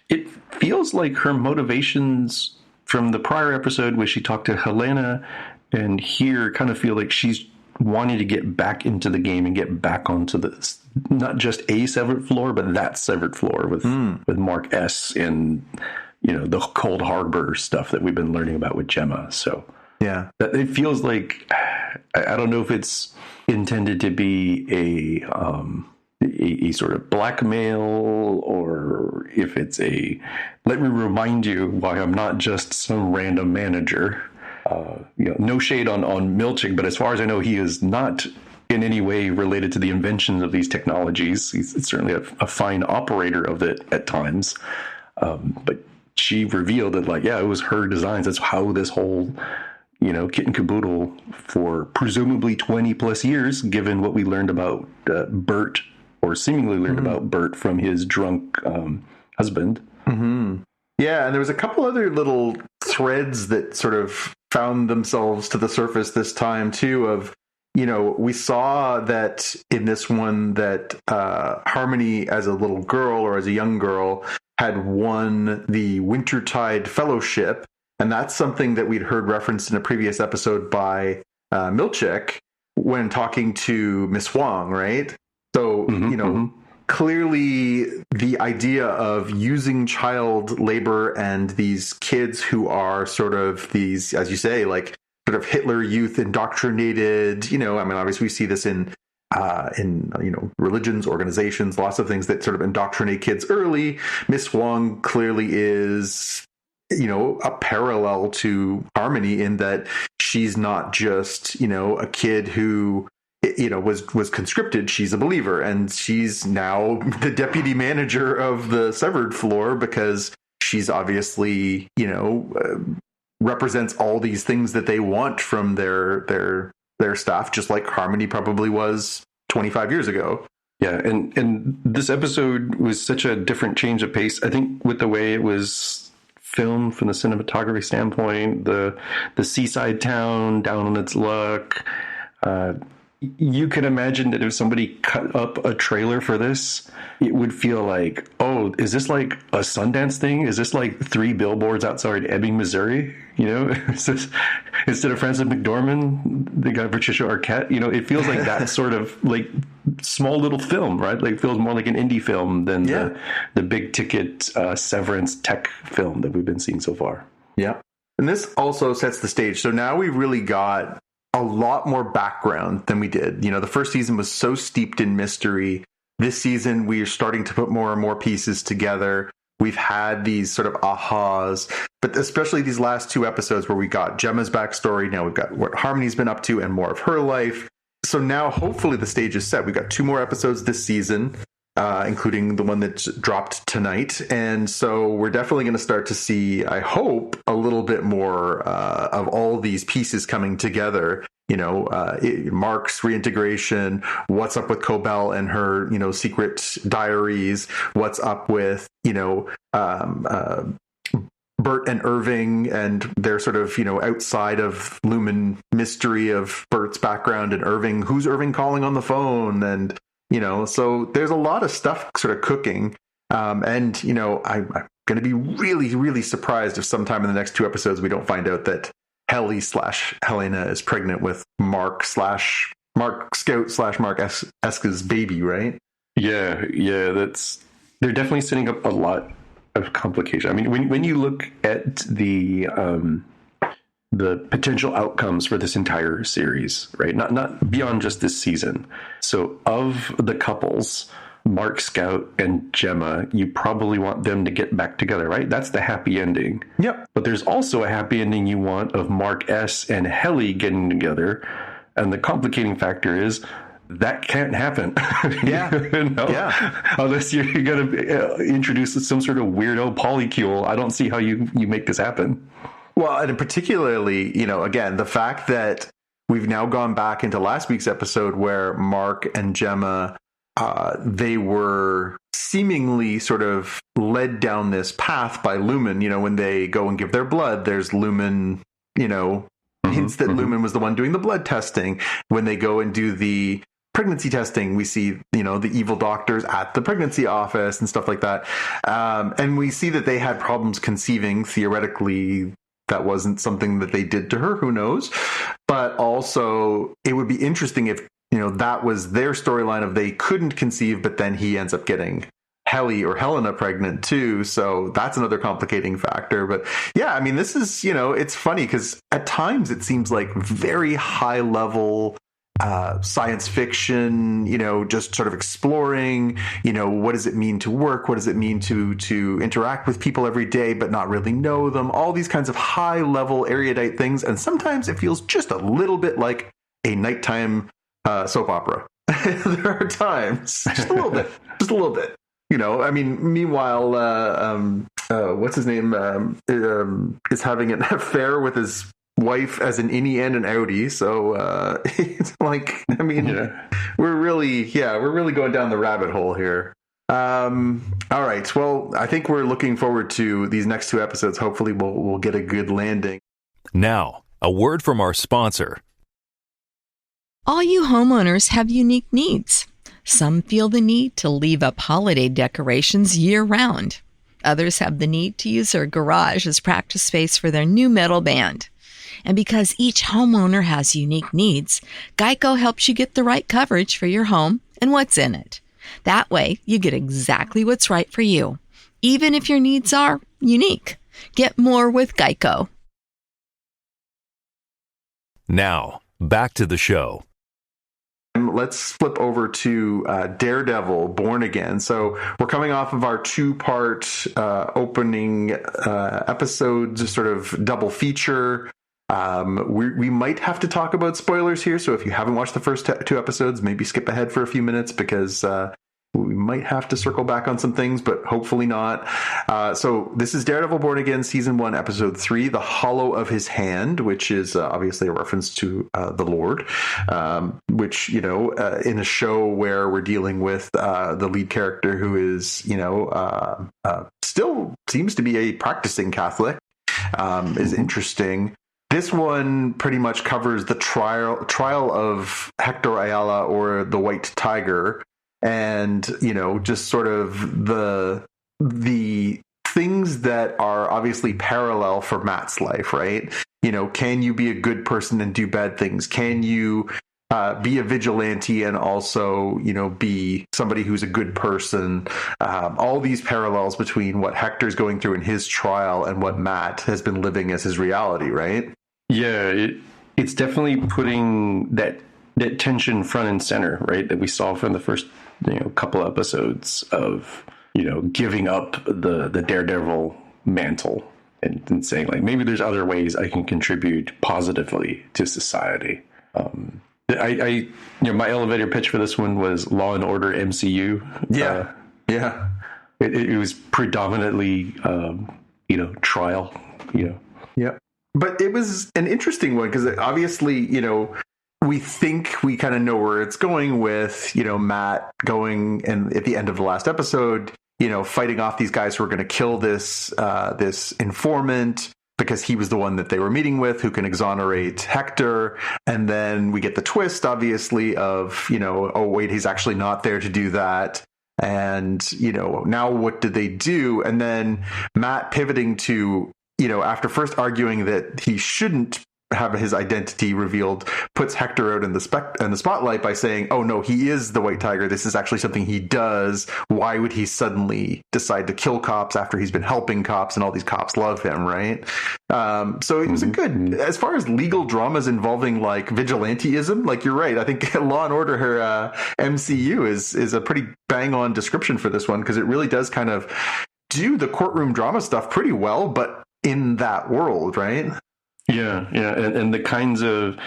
It feels like her motivations from the prior episode where she talked to Helena, and here kind of feel like she's wanting to get back into the game and get back onto this, not just a severed floor, but that severed floor with Mark S. and the Cold Harbor stuff that we've been learning about with Gemma. So yeah, it feels like, I don't know if it's intended to be a sort of blackmail, or if it's let me remind you why I'm not just some random manager. No shade on Milchick, but as far as I know, he is not in any way related to the inventions of these technologies. He's certainly a fine operator of it at times. But she revealed that, like, yeah, it was her designs. That's how this whole, kit and caboodle for presumably 20 plus years, given what we learned about Bert, or seemingly learned about Bert from his drunk husband. Mm-hmm. Yeah, and there was a couple other little threads that sort of found themselves to the surface this time too, of, we saw that in this one that Harmony as a little girl, or as a young girl, had won the Wintertide Fellowship, and that's something that we'd heard referenced in a previous episode by Milchick when talking to Miss Wong, right? So, clearly the idea of using child labor and these kids who are sort of these, as you say, like sort of Hitler Youth indoctrinated, obviously we see this in religions, organizations, lots of things that sort of indoctrinate kids early. Miss Wong clearly is, a parallel to Harmony in that she's not just, a kid who, was conscripted. She's a believer, and she's now the deputy manager of the severed floor because she's obviously, represents all these things that they want from their staff, just like Harmony probably was 25 years ago. Yeah, and this episode was such a different change of pace. I think with the way it was filmed from the cinematography standpoint, the seaside town down on its luck. You can imagine that if somebody cut up a trailer for this, it would feel like, oh, is this like a Sundance thing? Is this like 3 billboards outside Ebbing, Missouri? Is instead of Frances McDormand, they got Patricia Arquette. It feels like that sort of like small little film, right? Like it feels more like an indie film than the big ticket Severance tech film that we've been seeing so far. Yeah. And this also sets the stage. So now we've really got a lot more background than we did. The first season was so steeped in mystery. This season, we are starting to put more and more pieces together. We've had these sort of ahas, but especially these last 2 episodes where we got Gemma's backstory. Now we've got what Harmony's been up to and more of her life. So now hopefully the stage is set. We've got 2 more episodes this season, including the one that dropped tonight. And so we're definitely going to start to see, I hope, a little bit more of all these pieces coming together. Mark's reintegration, what's up with Cobell and her, secret diaries, what's up with, Bert and Irving and their sort of, outside of Lumen mystery of Bert's background and Irving, who's Irving calling on the phone? And, so there's a lot of stuff sort of cooking. I'm going to be really, really surprised if sometime in the next 2 episodes, we don't find out that Helena is pregnant with Mark Scout / Mark Eska's baby, right? Yeah. They're definitely setting up a lot of complication. I mean, when you look at the potential outcomes for this entire series, right? Not beyond just this season. So of the couples, Mark Scout and Gemma, you probably want them to get back together, right? That's the happy ending. Yep. But there's also a happy ending you want of Mark S. and Helly getting together. And the complicating factor is that can't happen. Yeah. Unless you're going to introduce some sort of weirdo polycule. I don't see how you make this happen. Well, and particularly, again, the fact that we've now gone back into last week's episode where Mark and Gemma, they were seemingly sort of led down this path by Lumen. When they go and give their blood, there's Lumen, hints that Lumen was the one doing the blood testing. When they go and do the pregnancy testing, we see, the evil doctors at the pregnancy office and stuff like that. And we see that they had problems conceiving. Theoretically, that wasn't something that they did to her. Who knows? But also, it would be interesting if, that was their storyline of they couldn't conceive, but then he ends up getting Helly or Helena pregnant too. So that's another complicating factor. But yeah, I mean, this is, it's funny because at times it seems like very high level science fiction, just sort of exploring, what does it mean to work? What does it mean to interact with people every day, but not really know them? All these kinds of high level erudite things. And sometimes it feels just a little bit like a nighttime soap opera. There are times, just a little bit. Meanwhile, what's his name is having an affair with his wife as an innie and an outie. So it's like, we're really going down the rabbit hole here. All right. Well, I think we're looking forward to these next 2 episodes. Hopefully we'll get a good landing. Now, a word from our sponsor. All you homeowners have unique needs. Some feel the need to leave up holiday decorations year-round. Others have the need to use their garage as practice space for their new metal band. And because each homeowner has unique needs, Geico helps you get the right coverage for your home and what's in it. That way, you get exactly what's right for you, even if your needs are unique. Get more with Geico. Now, back to the show. Let's flip over to Daredevil Born Again. So we're coming off of our 2-part opening episodes, sort of double feature. We might have to talk about spoilers here. So if you haven't watched the first 2 episodes, maybe skip ahead for a few minutes because we might have to circle back on some things, but hopefully not. So this is Daredevil Born Again, Season 1, Episode 3, The Hollow of His Hand, which is obviously a reference to the Lord, which, in a show where we're dealing with the lead character who is, still seems to be a practicing Catholic, is interesting. This one pretty much covers the trial of Hector Ayala, or the White Tiger, and just sort of the things that are obviously parallel for Matt's life, right? can you be a good person and do bad things? Can you be a vigilante and also, be somebody who's a good person? All these parallels between what Hector's going through in his trial and what Matt has been living as his reality, right? Yeah, it's definitely putting that tension front and center, right? That we saw from the first couple episodes of giving up the Daredevil mantle and saying like, maybe there's other ways I can contribute positively to society. My elevator pitch for this one was Law and Order MCU. Yeah. It was predominantly trial. Yeah. But it was an interesting one because obviously, we think we kind of know where it's going with, Matt going and at the end of the last episode, fighting off these guys who are going to kill this informant because he was the one that they were meeting with who can exonerate Hector. And then we get the twist, obviously, of, oh, wait, he's actually not there to do that. And, now what did they do? And then Matt pivoting to, after first arguing that he shouldn't have his identity revealed, puts Hector out in the spotlight by saying, oh no, he is the White Tiger. This is actually something he does. Why would he suddenly decide to kill cops after he's been helping cops and all these cops love him, right? So it was a good, as far as legal dramas involving like vigilanteism, like you're right. I think Law and Order MCU is a pretty bang on description for this one because it really does kind of do the courtroom drama stuff pretty well, but in that world, right? Yeah, and the kinds of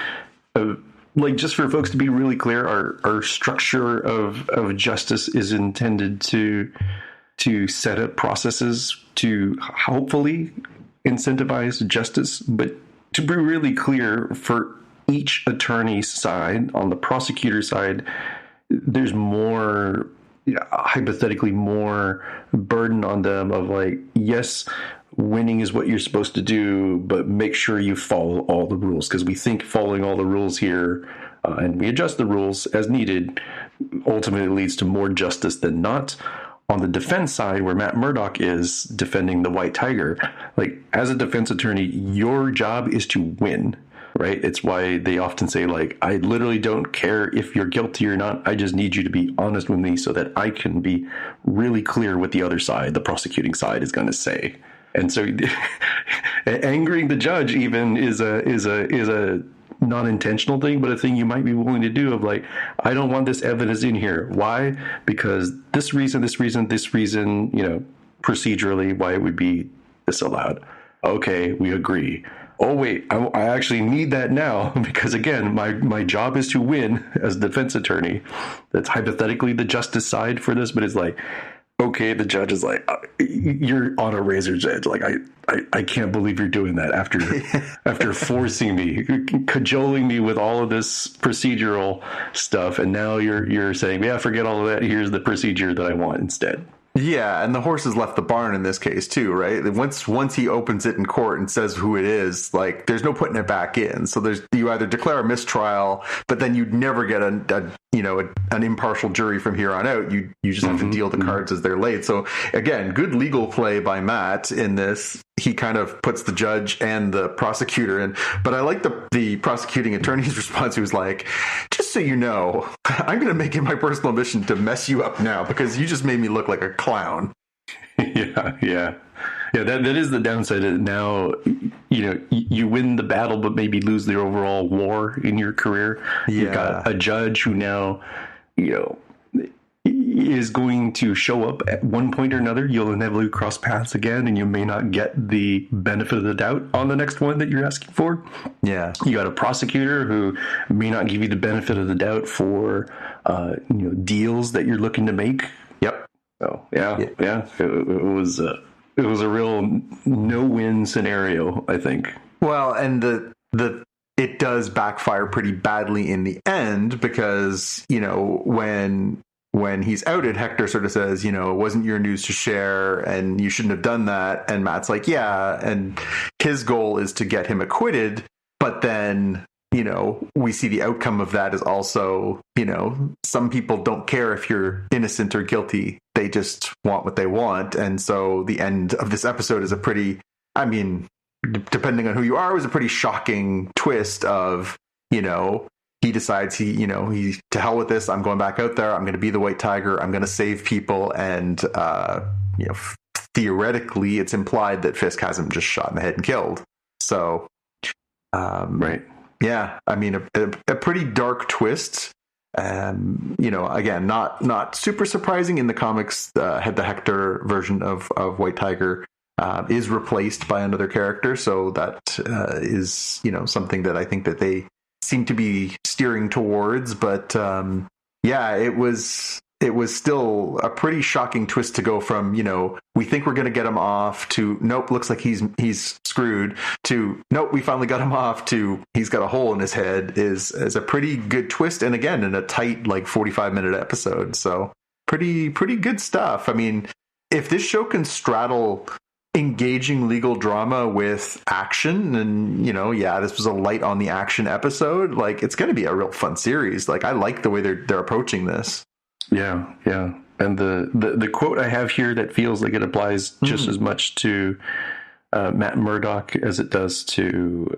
like, just for folks to be really clear, our structure of justice is intended to set up processes to hopefully incentivize justice, but to be really clear, for each attorney's side, on the prosecutor side, there's more, hypothetically more burden on them of like, yes, winning is what you're supposed to do, but make sure you follow all the rules, because we think following all the rules here, and we adjust the rules as needed, ultimately leads to more justice than not. On the defense side, where Matt Murdock is defending the White Tiger, like, as a defense attorney, your job is to win, right? It's why they often say, like, I literally don't care if you're guilty or not. I just need you to be honest with me so that I can be really clear what the other side, the prosecuting side, is going to say. And so angering the judge even is a non-intentional thing, but a thing you might be willing to do, of like, I don't want this evidence in here. Why? Because this reason, procedurally, why it would be disallowed. Okay, we agree. Oh, wait, I actually need that now because, again, my job is to win as a defense attorney. That's hypothetically the justice side for this, but it's like, okay, the judge is like, you're on a razor's edge. Like, I can't believe you're doing that after forcing me, cajoling me with all of this procedural stuff. And now you're saying, yeah, forget all of that. Here's the procedure that I want instead. Yeah, and the horse has left the barn in this case too, right? Once he opens it in court and says who it is, like, there's no putting it back in. So you either declare a mistrial, but then you'd never get an impartial jury from here on out. You just have to deal the cards as they're laid. So again, good legal play by Matt in this. He kind of puts the judge and the prosecutor in, but I like the prosecuting attorney's response, who's like, just so you know, I'm going to make it my personal mission to mess you up now because you just made me look like a clown. Yeah. That is the downside. Now, you win the battle, but maybe lose the overall war in your career. Yeah. You've got a judge who now, is going to show up at one point or another. You'll inevitably cross paths again, and you may not get the benefit of the doubt on the next one that you're asking for. Yeah. You got a prosecutor who may not give you the benefit of the doubt for, deals that you're looking to make. Yep. So yeah. It was a real no-win scenario, I think. Well, and it does backfire pretty badly in the end because, when he's outed, Hector sort of says, it wasn't your news to share and you shouldn't have done that. And Matt's like, yeah. And his goal is to get him acquitted. But then, we see the outcome of that is also, some people don't care if you're innocent or guilty. They just want what they want. And so the end of this episode is a pretty, depending on who you are, was a pretty shocking twist of, he decides he to hell with this. I'm going back out there. I'm going to be the White Tiger. I'm going to save people. And, theoretically, it's implied that Fisk has him just shot in the head and killed. So, right. Yeah, I mean, a pretty dark twist. Again, not super surprising in the comics. The Hector version of White Tiger is replaced by another character. So that is, something that I think that they seem to be steering towards. But it was still a pretty shocking twist to go from, we think we're going to get him off, to nope, looks like he's screwed, to nope, we finally got him off, to he's got a hole in his head, is a pretty good twist. And again, in a tight, 45-minute episode. So pretty good stuff. I mean, if this show can straddle engaging legal drama with action, and this was a light on the action episode, it's going to be a real fun series. I like the way they're approaching this. Yeah. And the quote I have here that feels like it applies just as much to Matt Murdock as it does to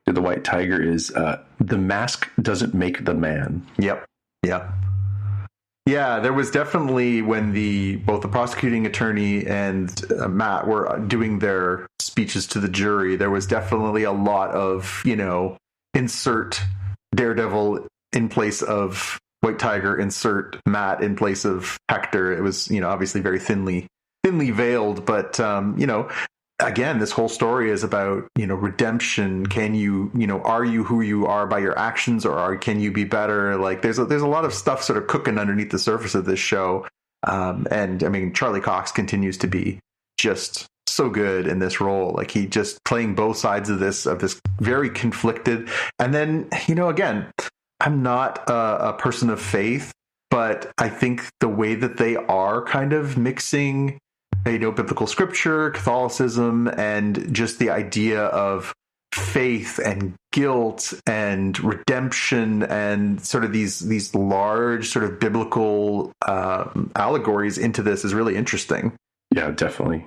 the White Tiger is, the mask doesn't make the man. Yep. Yeah, there was definitely, when both the prosecuting attorney and Matt were doing their speeches to the jury, there was definitely a lot of, insert Daredevil in place of White Tiger, insert Matt in place of Hector. It was, obviously very thinly veiled, but, again, this whole story is about, redemption. Can you, are you who you are by your actions, or can you be better? There's a lot of stuff sort of cooking underneath the surface of this show. And I mean, Charlie Cox continues to be just so good in this role. He just playing both sides of this very conflicted. And then, again, I'm not a person of faith, but I think the way that they are kind of mixing, biblical scripture, Catholicism, and just the idea of faith and guilt and redemption, and sort of these large sort of biblical allegories into this is really interesting. Yeah, definitely.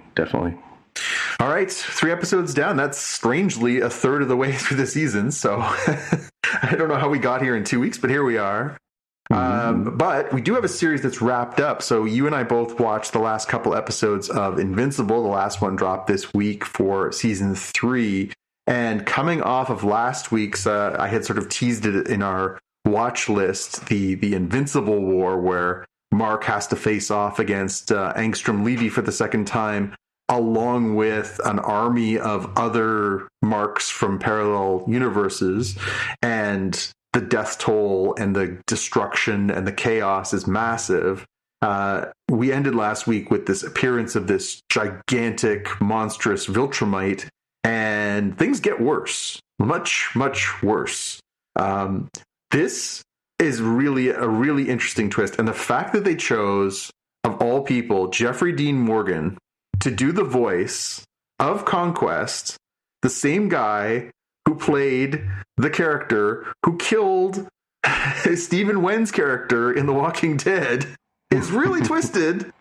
All right, 3 episodes down. That's strangely a third of the way through the season. So I don't know how we got here in 2 weeks, but here we are. But we do have a series that's wrapped up. So you and I both watched the last couple episodes of Invincible. The last one dropped this week for season 3. And coming off of last week's, I had sort of teased it in our watch list, the Invincible War, where Mark has to face off against Angstrom Levy for the second time, along with an army of other Marks from parallel universes. And the death toll and the destruction and the chaos is massive. We ended last week with this appearance of this gigantic, monstrous Viltrumite, and things get worse. Much, much worse. This is really a really interesting twist. And the fact that they chose, of all people, Jeffrey Dean Morgan to do the voice of Conquest, the same guy who played the character who killed Stephen Wen's character in The Walking Dead, is really twisted.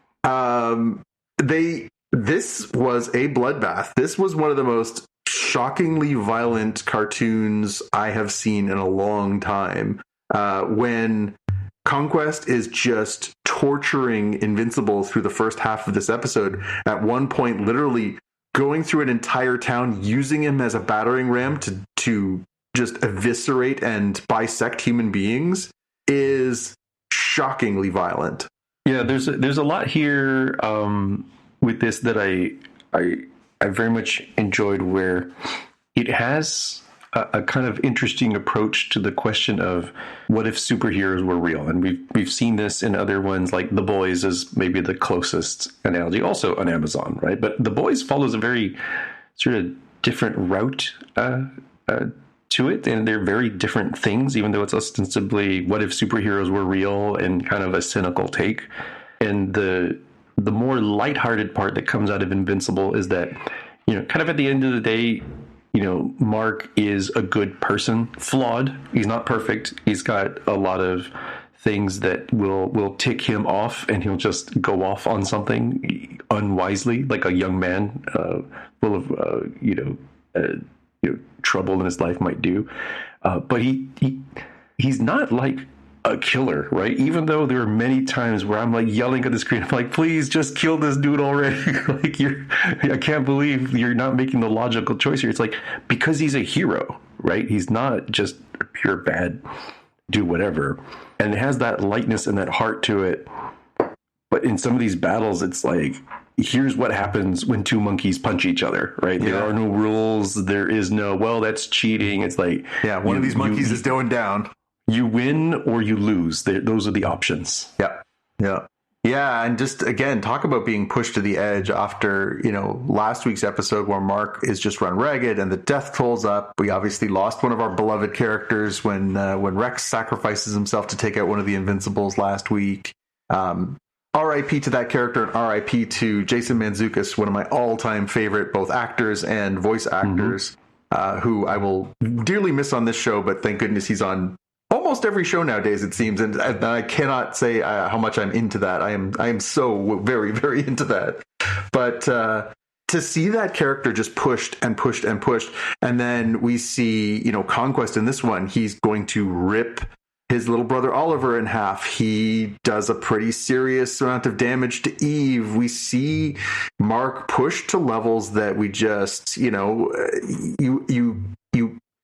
This was a bloodbath. This was one of the most shockingly violent cartoons I have seen in a long time. When Conquest is just torturing Invincible through the first half of this episode, at one point literally going through an entire town, using him as a battering ram to just eviscerate and bisect human beings, is shockingly violent. Yeah, there's a lot here with this that I very much enjoyed, where it has a kind of interesting approach to the question of what if superheroes were real. And we've seen this in other ones, like The Boys is maybe the closest analogy, also on Amazon, right? But The Boys follows a very sort of different route to it, and they're very different things, even though it's ostensibly what if superheroes were real and kind of a cynical take. And the more lighthearted part that comes out of Invincible is that, kind of at the end of the day, Mark is a good person, flawed. He's not perfect. He's got a lot of things that will tick him off, and he'll just go off on something unwisely, like a young man full of trouble in his life might do. But he's not like a killer, right? Even though there are many times where I'm like yelling at the screen, I'm like, please just kill this dude already. Like, I can't believe you're not making the logical choice here. It's like, because he's a hero, right? He's not just a pure bad, do whatever. And it has that lightness and that heart to it. But in some of these battles, it's like, here's what happens when two monkeys punch each other, right? There are no rules. There is no, well, that's cheating. It's like, one of these monkeys is going down. You win or you lose. Those are the options. Yeah. And just, again, talk about being pushed to the edge after, last week's episode where Mark is just run ragged and the death tolls up. We obviously lost one of our beloved characters when Rex sacrifices himself to take out one of the Invincibles last week. R.I.P. to that character, and R.I.P. to Jason Mantzoukas, one of my all-time favorite both actors and voice actors, who I will dearly miss on this show, but thank goodness he's on almost every show nowadays, it seems, and I cannot say how much I'm into that. I am so very, very into that. But to see that character just pushed and pushed and pushed, and then we see, Conquest in this one, he's going to rip his little brother Oliver in half. He does a pretty serious amount of damage to Eve. We see Mark push to levels that we just, you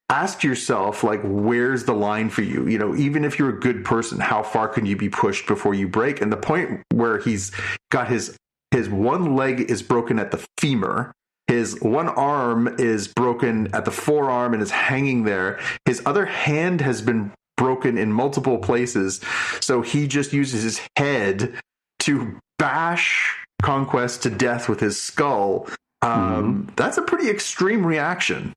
ask yourself, like, where's the line for you? Even if you're a good person, how far can you be pushed before you break? And the point where he's got his one leg is broken at the femur, his one arm is broken at the forearm and is hanging there. His other hand has been broken in multiple places. So he just uses his head to bash Conquest to death with his skull. That's a pretty extreme reaction.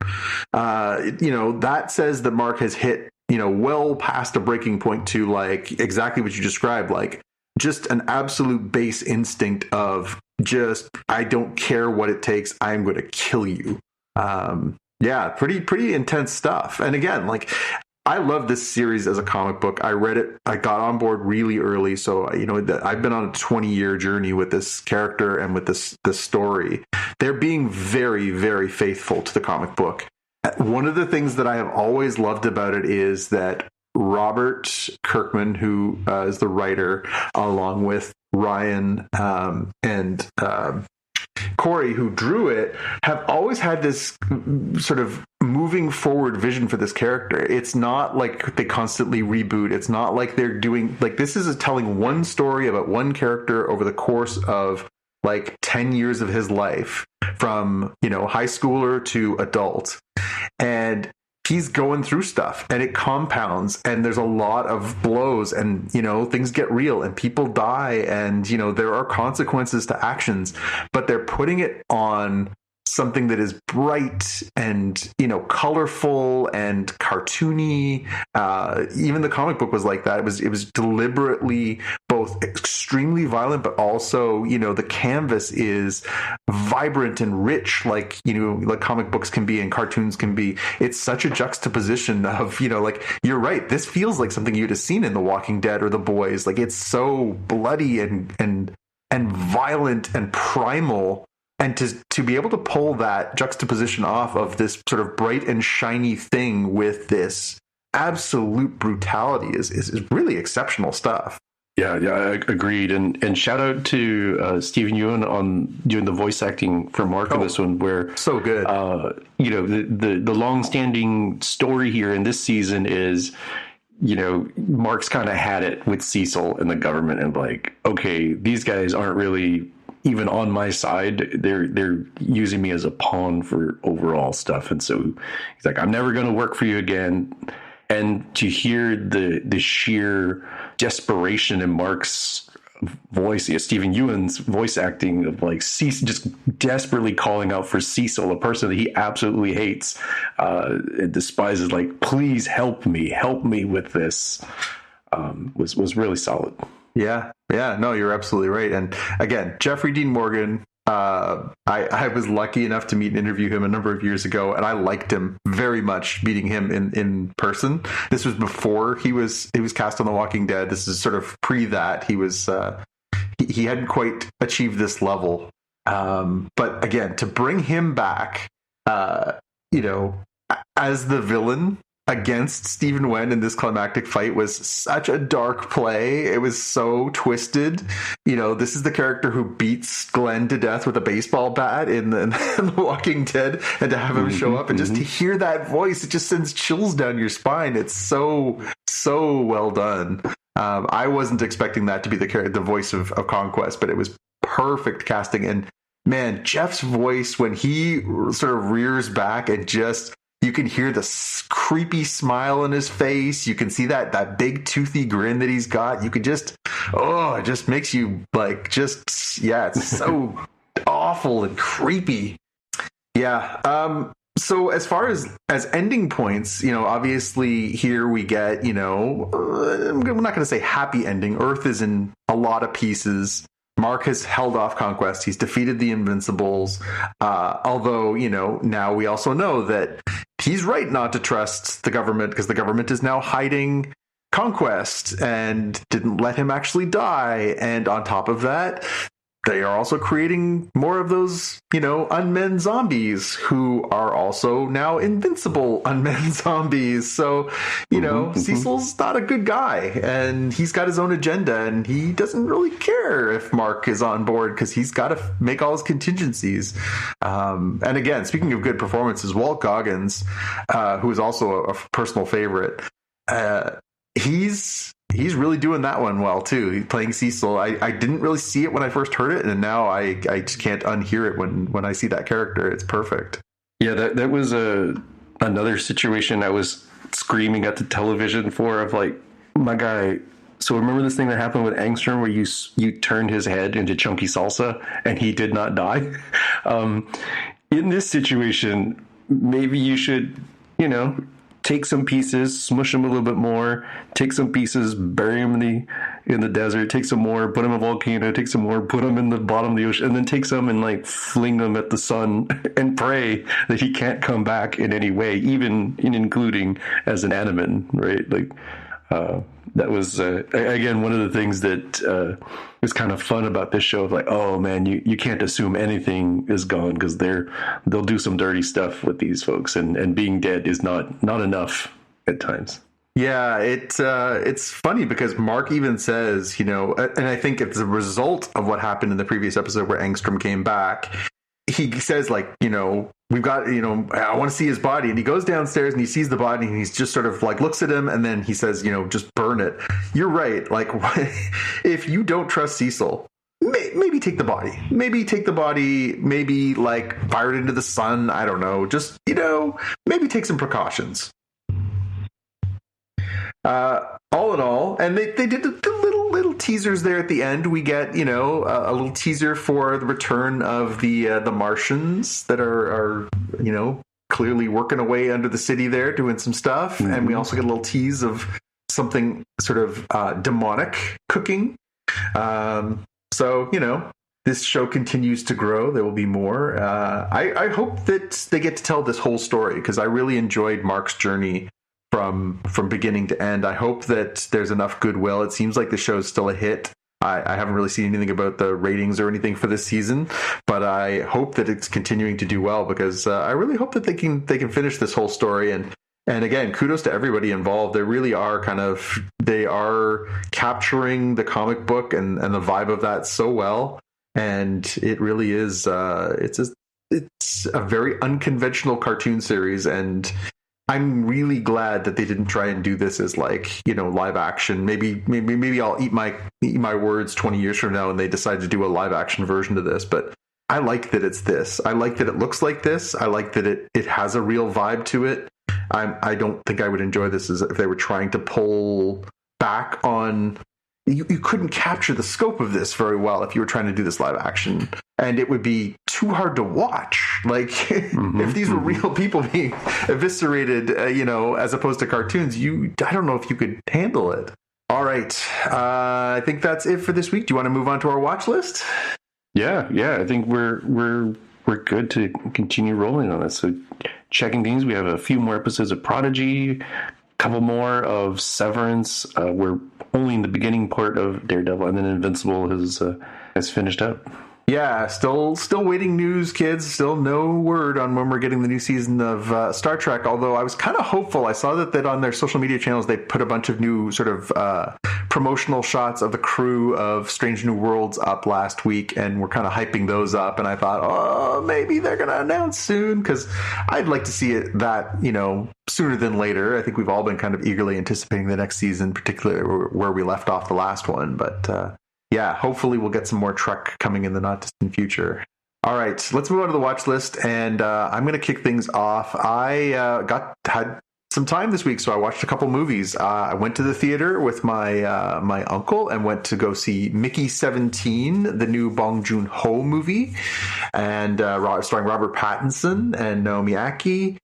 That says that Mark has hit, well past a breaking point to, like, exactly what you described, like just an absolute base instinct of just, I don't care what it takes, I'm going to kill you. Pretty intense stuff. And again, like, I love this series as a comic book. I read it. I got on board really early. So, I've been on a 20-year journey with this character and with this story. They're being very, very faithful to the comic book. One of the things that I have always loved about it is that Robert Kirkman, who is the writer, along with Ryan and Corey, who drew it, have always had this sort of moving forward vision for this character. It's not like they constantly reboot. It's not like they're doing, like, this is telling one story about one character over the course of like 10 years of his life, from, high schooler to adult. And he's going through stuff, and it compounds, and there's a lot of blows, and things get real, and people die, and there are consequences to actions, but they're putting it on something that is bright and colorful and cartoony. Even the comic book was like that. It was deliberately both extremely violent, but also the canvas is vibrant and rich, like like comic books can be and cartoons can be. It's such a juxtaposition of like, you're right, this feels like something you'd have seen in The Walking Dead or The Boys. Like, it's so bloody and violent and primal. And to be able to pull that juxtaposition off of this sort of bright and shiny thing with this absolute brutality is really exceptional stuff. Yeah, agreed. And shout out to Stephen Ewan on doing the voice acting for Mark in this one, where so good. The long-standing story here in this season is, Mark's kind of had it with Cecil and the government, and like, okay, these guys aren't really even on my side. They're using me as a pawn for overall stuff. And so he's like, I'm never going to work for you again. And to hear the sheer desperation in Mark's voice, Stephen Ewan's voice acting of like Cecil, just desperately calling out for Cecil, a person that he absolutely hates, and despises, like, please help me with this, was really solid. Yeah, no, you're absolutely right. And again, Jeffrey Dean Morgan, I was lucky enough to meet and interview him a number of years ago, and I liked him very much, meeting him in person. This was before he was cast on The Walking Dead. This is sort of pre that. He hadn't quite achieved this level. But again, to bring him back, as the villain against Stephen Wen in this climactic fight was such a dark play. It was so twisted. This is the character who beats Glenn to death with a baseball bat in The Walking Dead, and to have him show up and just to hear that voice, it just sends chills down your spine. It's so well done. I wasn't expecting that to be the voice of Conquest, but it was perfect casting. And man, Jeff's voice when he sort of rears back and just, you can hear the creepy smile on his face. You can see that big toothy grin that he's got. You could just, it just makes you it's so awful and creepy. Yeah. So as far as ending points, obviously here we get, I'm not going to say happy ending. Earth is in a lot of pieces. Mark has held off Conquest. He's defeated the Invincibles. Although, now we also know that he's right not to trust the government, because the government is now hiding Conquest and didn't let him actually die. And on top of that, they are also creating more of those, unmen zombies who are also now invincible unmen zombies. So, Cecil's not a good guy, and he's got his own agenda, and he doesn't really care if Mark is on board because he's got to make all his contingencies. And again, speaking of good performances, Walt Goggins, who is also a personal favorite, he's really doing that one well too. He's playing Cecil. I didn't really see it when I first heard it, and now I just can't unhear it when I see that character. It's perfect. Yeah, that was another situation I was screaming at the television for, of like, my guy. So remember this thing that happened with Angstrom where you turned his head into chunky salsa and he did not die? In this situation, maybe you should, take some pieces, smush them a little bit more, take some pieces, bury them in the desert, take some more, put them in a volcano, take some more, put them in the bottom of the ocean, and then take some and fling them at the sun and pray that he can't come back in any way, even including as an animate, right? That was, again, one of the things that was kind of fun about this show, of oh man, you can't assume anything is gone, because they'll do some dirty stuff with these folks, and being dead is not enough at times. Yeah, it's funny because Mark even says, and I think it's a result of what happened in the previous episode where Angstrom came back. He says, we've got, I want to see his body. And he goes downstairs and he sees the body, and he's just sort of looks at him, and then he says, just burn it. You're right. If you don't trust Cecil, maybe take the body. Maybe fire it into the sun. I don't know. Just, maybe take some precautions. All in all, and they did the little teasers there at the end. We get a little teaser for the return of the Martians that are clearly working away under the city there, doing some stuff. And we also get a little tease of something sort of demonic cooking. So this show continues to grow. There will be more. I hope that they get to tell this whole story, because I really enjoyed Mark's journey from beginning to end. I hope that there's enough goodwill. It seems like the show's still a hit. I haven't really seen anything about the ratings or anything for this season, but I hope that it's continuing to do well, because I really hope that they can finish this whole story. And again, kudos to everybody involved. They really are they are capturing the comic book and the vibe of that so well. And it really is, it's a very unconventional cartoon series, and I'm really glad that they didn't try and do this as live action. Maybe I'll eat my words 20 years from now and they decide to do a live action version of this. But I like that it's this. I like that it looks like this. I like that it has a real vibe to it. I don't think I would enjoy this as if they were trying to pull back on. You couldn't capture the scope of this very well if you were trying to do this live action, and it would be too hard to watch. If these were real people being eviscerated, as opposed to cartoons, I don't know if you could handle it. All right. I think that's it for this week. Do you want to move on to our watch list? Yeah. I think we're good to continue rolling on this. So checking things, we have a few more episodes of Prodigy, a couple more of Severance. We're only in the beginning part of Daredevil, and then Invincible has finished up. Yeah, still waiting news, kids. Still no word on when we're getting the new season of Star Trek, although I was kind of hopeful. I saw that on their social media channels, they put a bunch of new sort of promotional shots of the crew of Strange New Worlds up last week, and we're kind of hyping those up, and I thought, oh, maybe they're going to announce soon, because I'd like to see it sooner than later. I think we've all been kind of eagerly anticipating the next season, particularly where we left off the last one, but... yeah, hopefully we'll get some more Trek coming in the not distant future. All right, let's move on to the watch list, and I'm going to kick things off. I had some time this week, so I watched a couple movies. I went to the theater with my my uncle and went to go see Mickey 17, the new Bong Joon-ho movie, and starring Robert Pattinson and Naomi Aki.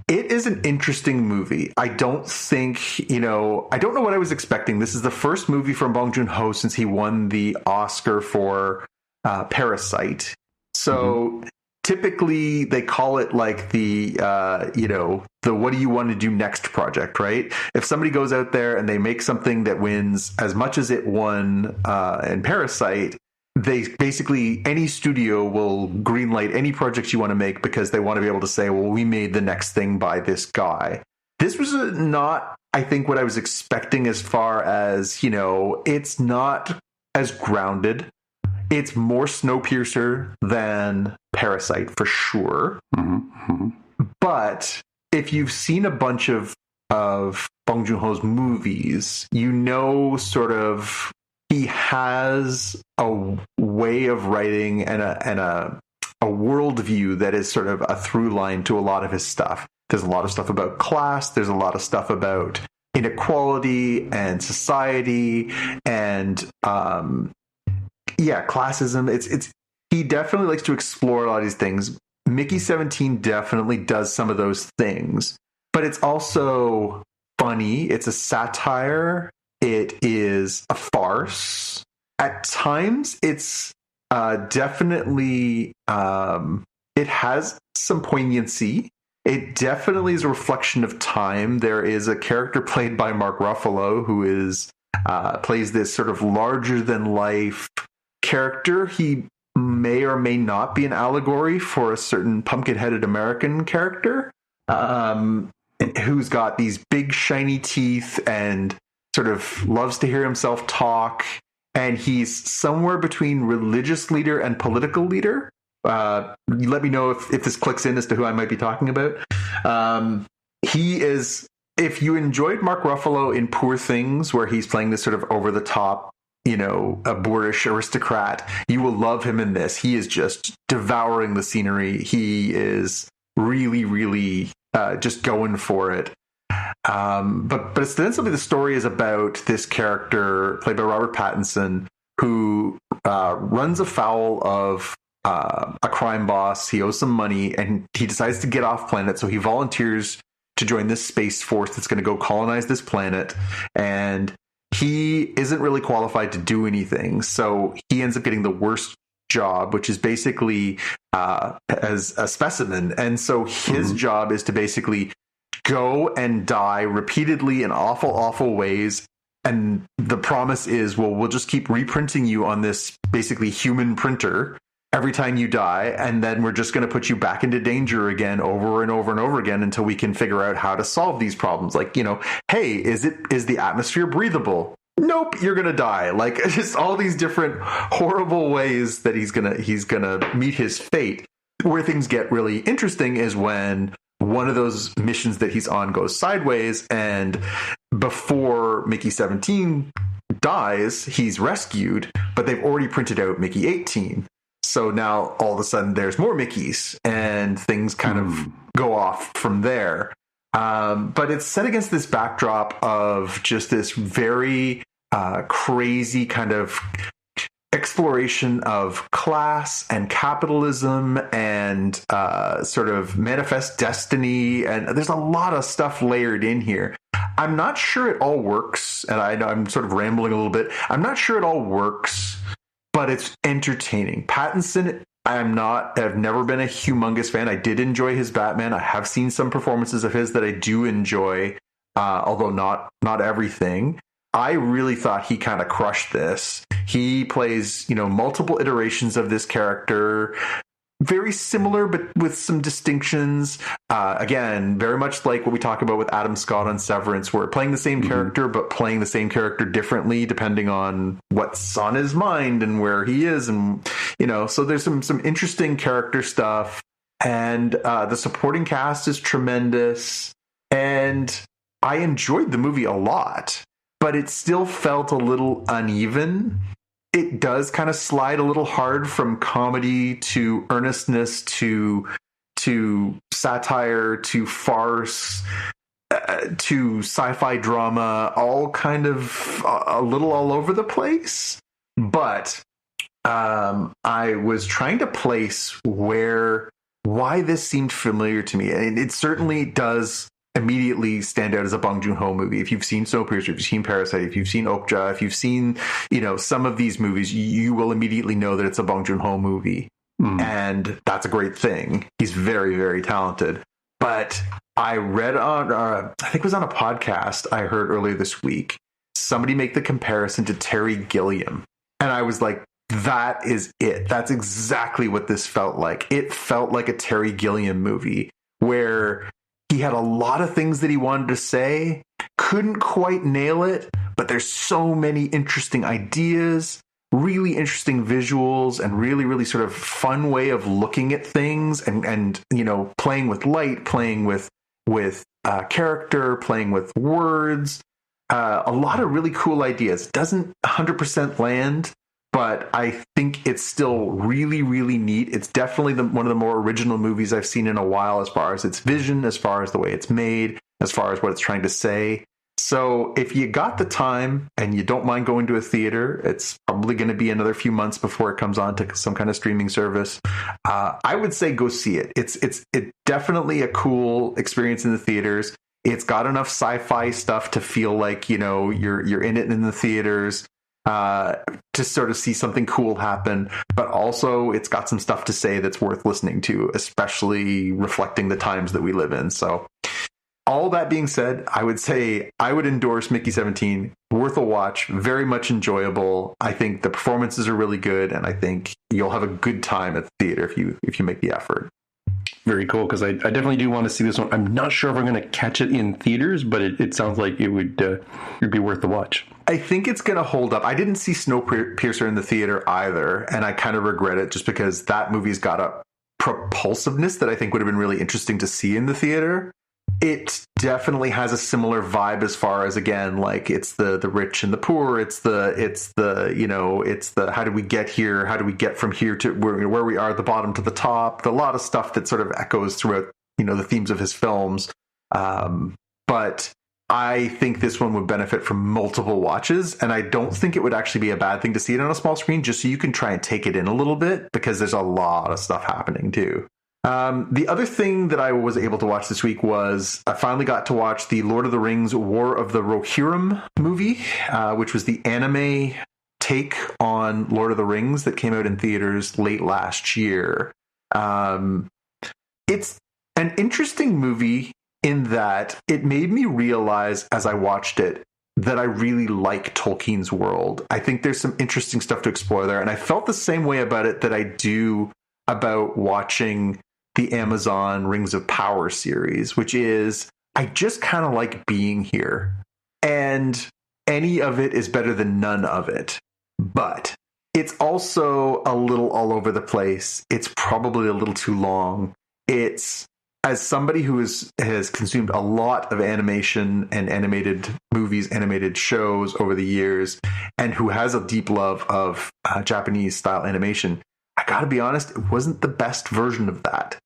It is an interesting movie. I don't think, I don't know what I was expecting. This is the first movie from Bong Joon-ho since he won the Oscar for Parasite. So typically they call it like the what do you want to do next project, right? If somebody goes out there and they make something that wins as much as it won in Parasite, they basically, any studio will greenlight any projects you want to make because they want to be able to say, well, we made the next thing by this guy. This was not, I think, what I was expecting as far as, it's not as grounded. It's more Snowpiercer than Parasite for sure. Mm-hmm. But if you've seen a bunch of Bong Joon-ho's movies, sort of he has a way of writing and a worldview that is sort of a through line to a lot of his stuff. There's a lot of stuff about class. There's a lot of stuff about inequality and society and classism. It's he definitely likes to explore a lot of these things. Mickey 17 definitely does some of those things, but it's also funny. It's a satire. It is a farce. At times, it's definitely, it has some poignancy. It definitely is a reflection of time. There is a character played by Mark Ruffalo who plays this sort of larger-than-life character. He may or may not be an allegory for a certain pumpkin-headed American character who's got these big, shiny teeth and sort of loves to hear himself talk, and he's somewhere between religious leader and political leader. Let me know if this clicks in as to who I might be talking about. He is, if you enjoyed Mark Ruffalo in Poor Things, where he's playing this sort of over-the-top, a boorish aristocrat, you will love him in this. He is just devouring the scenery. He is really, really just going for it. But ostensibly the story is about this character played by Robert Pattinson who runs afoul of a crime boss. He owes some money and he decides to get off planet, so he volunteers to join this space force that's going to go colonize this planet, and he isn't really qualified to do anything, so he ends up getting the worst job, which is basically as a specimen. And so his job is to basically go and die repeatedly in awful ways. And the promise is, well, we'll just keep reprinting you on this basically human printer every time you die. And then we're just going to put you back into danger again over and over and over again until we can figure out how to solve these problems. Like, hey, is the atmosphere breathable? Nope, you're going to die. Like, just all these different horrible ways that he's going to meet his fate. Where things get really interesting is when one of those missions that he's on goes sideways, and before Mickey 17 dies, he's rescued, but they've already printed out Mickey 18. So now all of a sudden there's more Mickeys, and things kind of go off from there. But it's set against this backdrop of just this very crazy kind of exploration of class and capitalism and sort of manifest destiny. And there's a lot of stuff layered in here. I'm not sure it all works, and I know I'm sort of rambling a little bit. I'm not sure it all works, but it's entertaining. Pattinson, I've never been a humongous fan. I did enjoy his Batman. I have seen some performances of his that I do enjoy, although not everything. I really thought he kind of crushed this. He plays, multiple iterations of this character, very similar, but with some distinctions. Again, very much like what we talk about with Adam Scott on Severance, where playing the same character, but playing the same character differently, depending on what's on his mind and where he is. And, so there's some interesting character stuff. And the supporting cast is tremendous. And I enjoyed the movie a lot, but it still felt a little uneven. It does kind of slide a little hard from comedy to earnestness to satire to farce to sci-fi drama, all kind of a little all over the place. But I was trying to place why this seemed familiar to me. And it certainly does immediately stand out as a Bong Joon-ho movie. If you've seen Snowpiercer, if you've seen Parasite, if you've seen Okja, if you've seen, some of these movies, you will immediately know that it's a Bong Joon-ho movie. And that's a great thing. He's very, very talented. But I read on, I think it was on a podcast I heard earlier this week, somebody make the comparison to Terry Gilliam. And I was like, that is it. That's exactly what this felt like. It felt like a Terry Gilliam movie where he had a lot of things that he wanted to say, couldn't quite nail it, but there's so many interesting ideas, really interesting visuals, and really, really sort of fun way of looking at things and playing with light, playing with character, playing with words. A lot of really cool ideas. Doesn't 100% land, but I think it's still really, really neat. It's definitely one of the more original movies I've seen in a while, as far as its vision, as far as the way it's made, as far as what it's trying to say. So if you got the time and you don't mind going to a theater, it's probably going to be another few months before it comes on to some kind of streaming service. I would say go see it. It's definitely a cool experience in the theaters. It's got enough sci-fi stuff to feel like, you're in it in the theaters. To sort of see something cool happen, but also it's got some stuff to say that's worth listening to, especially reflecting the times that we live in. So all that being said, I would say I would endorse Mickey 17. Worth a watch, very much enjoyable. I think the performances are really good, and I think you'll have a good time at the theater if you make the effort. Very cool, because I definitely do want to see this one. I'm not sure if I'm going to catch it in theaters, but it sounds like it'd be worth the watch. I think it's going to hold up. I didn't see Snowpiercer in the theater either, and I kind of regret it just because that movie's got a propulsiveness that I think would have been really interesting to see in the theater. It definitely has a similar vibe as far as, again, like it's the rich and the poor. It's the how do we get here? How do we get from here to where we are, the bottom to the top? A lot of stuff that sort of echoes throughout, the themes of his films. But I think this one would benefit from multiple watches, and I don't think it would actually be a bad thing to see it on a small screen, just so you can try and take it in a little bit, because there's a lot of stuff happening too. The other thing that I was able to watch this week was I finally got to watch the Lord of the Rings War of the Rohirrim movie, which was the anime take on Lord of the Rings that came out in theaters late last year. It's an interesting movie in that it made me realize as I watched it that I really like Tolkien's world. I think there's some interesting stuff to explore there, and I felt the same way about it that I do about watching the Amazon Rings of Power series, which is I just kind of like being here, and any of it is better than none of it. But it's also a little all over the place. It's probably a little too long. It's, as somebody who has consumed a lot of animation and animated movies, animated shows over the years, and who has a deep love of Japanese style animation, I gotta be honest, it wasn't the best version of that.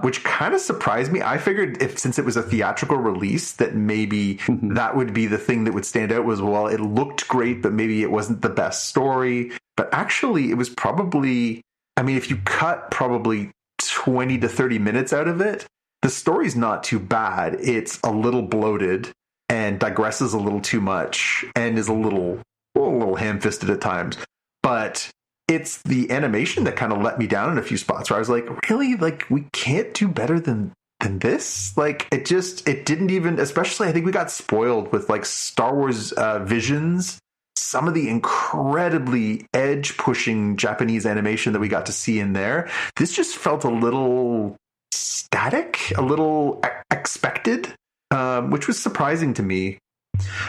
Which kind of surprised me. I figured since it was a theatrical release, that maybe that would be the thing that would stand out was, well, it looked great, but maybe it wasn't the best story. But actually, it was probably, if you cut probably 20 to 30 minutes out of it, the story's not too bad. It's a little bloated. and digresses a little too much and is a little ham-fisted at times. But it's the animation that kind of let me down in a few spots where I was like, really? Like, we can't do better than this? Like, it didn't even, especially I think we got spoiled with like Star Wars Visions, some of the incredibly edge-pushing Japanese animation that we got to see in there. This just felt a little static, a little expected, which was surprising to me.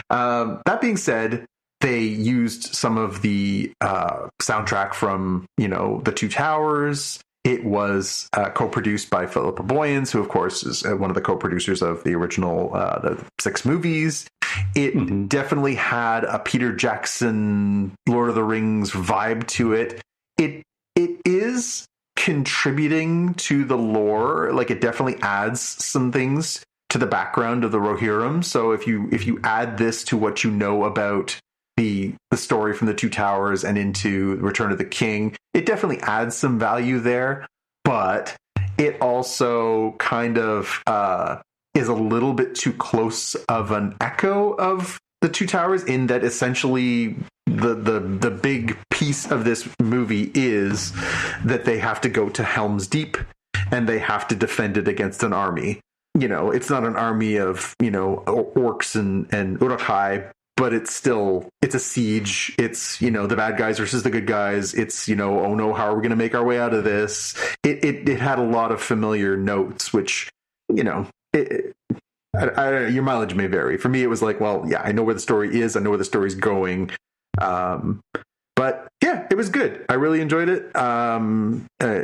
That being said, they used some of the soundtrack from, The Two Towers. It was co-produced by Philippa Boyens, who, of course, is one of the co-producers of the original the 6 movies. It definitely had a Peter Jackson, Lord of the Rings vibe to it. It is contributing to the lore. Like, it definitely adds some things to the background of the Rohirrim. So if you add this to what you know about the story from The Two Towers and into Return of the King, it definitely adds some value there, but it also kind of is a little bit too close of an echo of The Two Towers, in that essentially the big piece of this movie is that they have to go to Helm's Deep and they have to defend it against an army. It's not an army of, orcs and Uruk-hai, but it's a siege. It's, the bad guys versus the good guys. It's, oh no, how are we going to make our way out of this? It had a lot of familiar notes, which, your mileage may vary. For me, it was like, well, yeah, I know where the story is. I know where the story's going. But yeah, it was good. I really enjoyed it.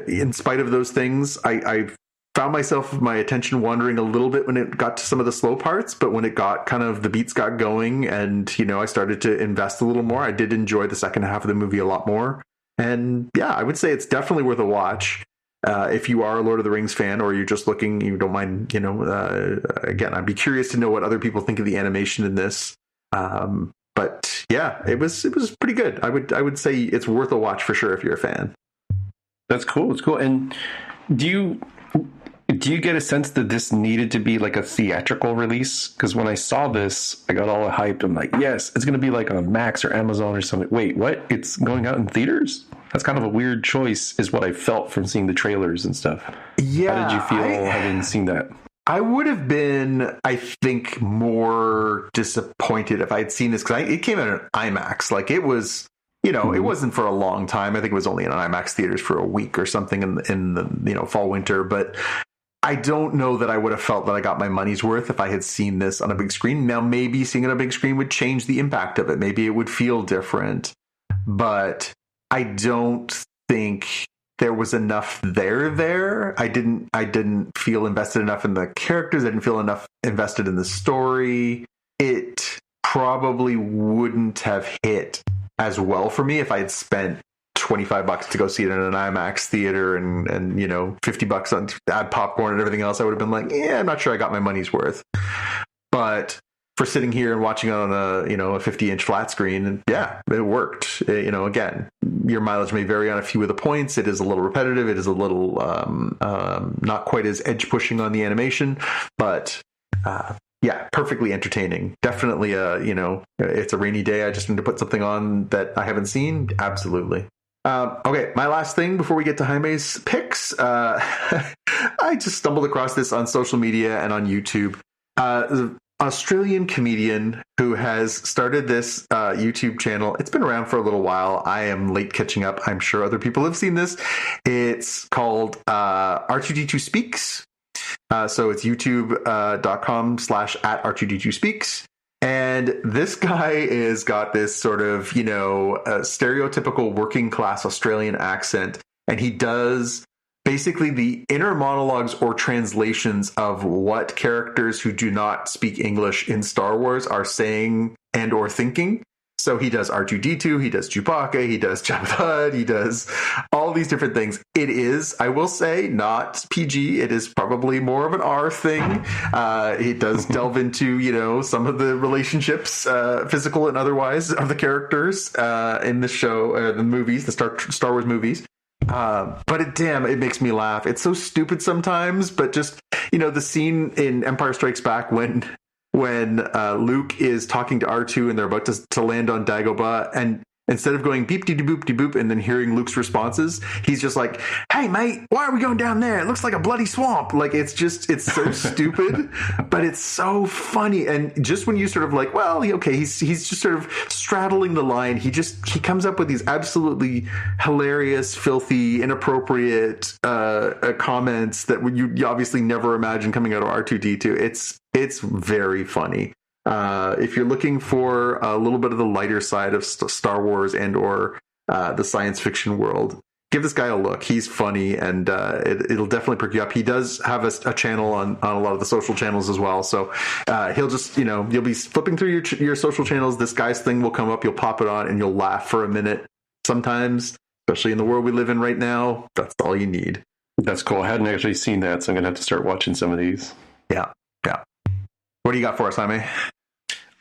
In spite of those things, I found my attention wandering a little bit when it got to some of the slow parts, but when it got kind of, the beats got going and, I started to invest a little more, I did enjoy the second half of the movie a lot more. And yeah, I would say it's definitely worth a watch. If you are a Lord of the Rings fan, or you're just looking, you don't mind, again, I'd be curious to know what other people think of the animation in this. But yeah, it was pretty good. I would say it's worth a watch for sure if you're a fan. That's cool. It's cool. And do you get a sense that this needed to be like a theatrical release? Because when I saw this, I got all hyped. I'm like, yes, it's going to be like on Max or Amazon or something. Wait, what? It's going out in theaters? That's kind of a weird choice, is what I felt from seeing the trailers and stuff. Yeah. How did you feel having seen that? I would have been, I think, more disappointed if I had seen this, because it came out in IMAX. Like, it was... it wasn't for a long time. I think it was only in IMAX theaters for a week or something in the fall, winter. But I don't know that I would have felt that I got my money's worth if I had seen this on a big screen. Now, maybe seeing it on a big screen would change the impact of it. Maybe it would feel different. But I don't think there was enough there. I didn't feel invested enough in the characters. I didn't feel enough invested in the story. It probably wouldn't have hit as well for me if I had spent $25 to go see it in an IMAX theater and $50 on to add popcorn and everything else. I would have been like, yeah, I'm not sure I got my money's worth. But for sitting here and watching it on a 50-inch flat screen, and yeah, it worked. Again, your mileage may vary on a few of the points. It is a little repetitive. It is a little not quite as edge pushing on the animation, but yeah, perfectly entertaining. Definitely it's a rainy day. I just need to put something on that I haven't seen. Absolutely. Okay, my last thing before we get to Jaime's picks. I just stumbled across this on social media and on YouTube. An Australian comedian who has started this YouTube channel. It's been around for a little while. I am late catching up. I'm sure other people have seen this. It's called R2D2 Speaks. So it's youtube.com/@R2D2Speaks. And this guy is got this sort of, stereotypical working class Australian accent. And he does basically the inner monologues or translations of what characters who do not speak English in Star Wars are saying and or thinking. So he does R2-D2, he does Chewbacca, he does Jabba the Hutt, he does all these different things. It is, I will say, not PG. It is probably more of an R thing. He does delve into, some of the relationships, physical and otherwise, of the characters in the show, the movies, the Star Wars movies. But it makes me laugh. It's so stupid sometimes, but just, the scene in Empire Strikes Back when when Luke is talking to R2 and they're about to land on Dagobah, and instead of going beep de boop de boop and then hearing Luke's responses, he's just like, "Hey mate, why are we going down there? It looks like a bloody swamp." Like it's so stupid, but it's so funny. And just when you sort of like, well, okay, he's just sort of straddling the line. He comes up with these absolutely hilarious, filthy, inappropriate comments that you obviously never imagine coming out of R2D2. It's very funny. If you're looking for a little bit of the lighter side of Star Wars and or the science fiction world, give this guy a look. He's funny, and it'll definitely perk you up. He does have a channel on a lot of the social channels as well. So he'll just, you'll be flipping through your social channels. This guy's thing will come up. You'll pop it on, and you'll laugh for a minute. Sometimes, especially in the world we live in right now, that's all you need. That's cool. I hadn't actually seen that, so I'm going to have to start watching some of these. Yeah. What do you got for us, Jaime?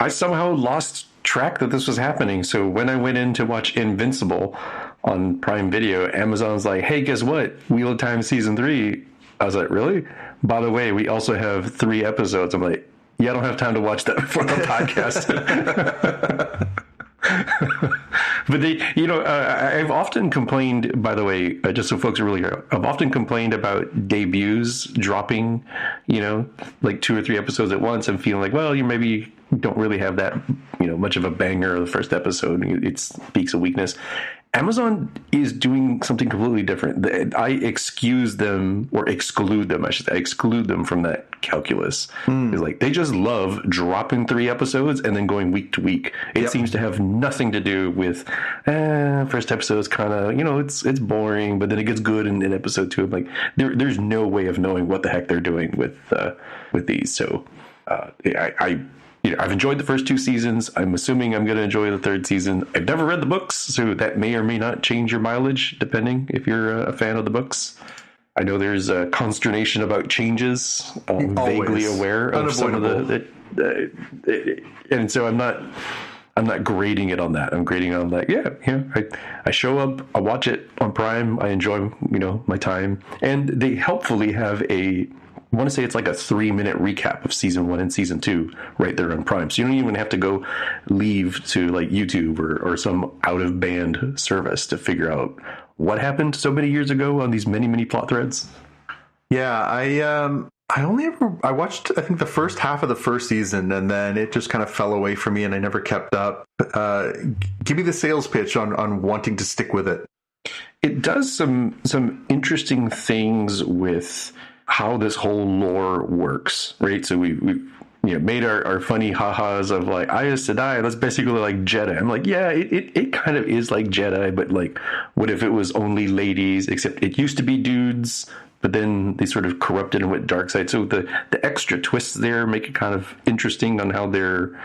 I somehow lost track that this was happening. So when I went in to watch Invincible on Prime Video, Amazon's like, "Hey, guess what? Wheel of Time Season 3. I was like, "Really? By the way, we also have 3 episodes." I'm like, "Yeah, I don't have time to watch that for the podcast." But I've often complained, by the way, just so folks are really clear, I've often complained about debuts dropping, like 2 or 3 episodes at once and feeling like, well, you maybe don't really have that, much of a banger the first episode. It speaks a weakness. Amazon is doing something completely different. I excuse them, or exclude them, I should say. I exclude them from that calculus. It's like they just love dropping 3 episodes and then going week to week. It seems to have nothing to do with first episode is kind of, it's boring, but then it gets good in episode 2. I'm like, there's no way of knowing what the heck they're doing with these. So I've enjoyed the first 2 seasons. I'm assuming I'm going to enjoy the 3rd season. I've never read the books, so that may or may not change your mileage, depending if you're a fan of the books. I know there's consternation about changes. I'm vaguely aware of some of and so I'm not grading it on that. I'm grading on like, I show up, I watch it on Prime, I enjoy, my time, and they helpfully have I want to say it's like a 3-minute recap of season 1 and season 2 right there on Prime. So you don't even have to leave to like YouTube or some out of band service to figure out what happened so many years ago on these many, many plot threads. Yeah, I watched, I think, the first half of the first season, and then it just kind of fell away from me and I never kept up. Give me the sales pitch on wanting to stick with it. It does some interesting things with how this whole lore works, right? So we made our funny ha-has of like, Aes Sedai, that's basically like Jedi. I'm like, yeah, it kind of is like Jedi, but like, what if it was only ladies, except it used to be dudes, but then they sort of corrupted and went dark side. So the extra twists there make it kind of interesting on how they're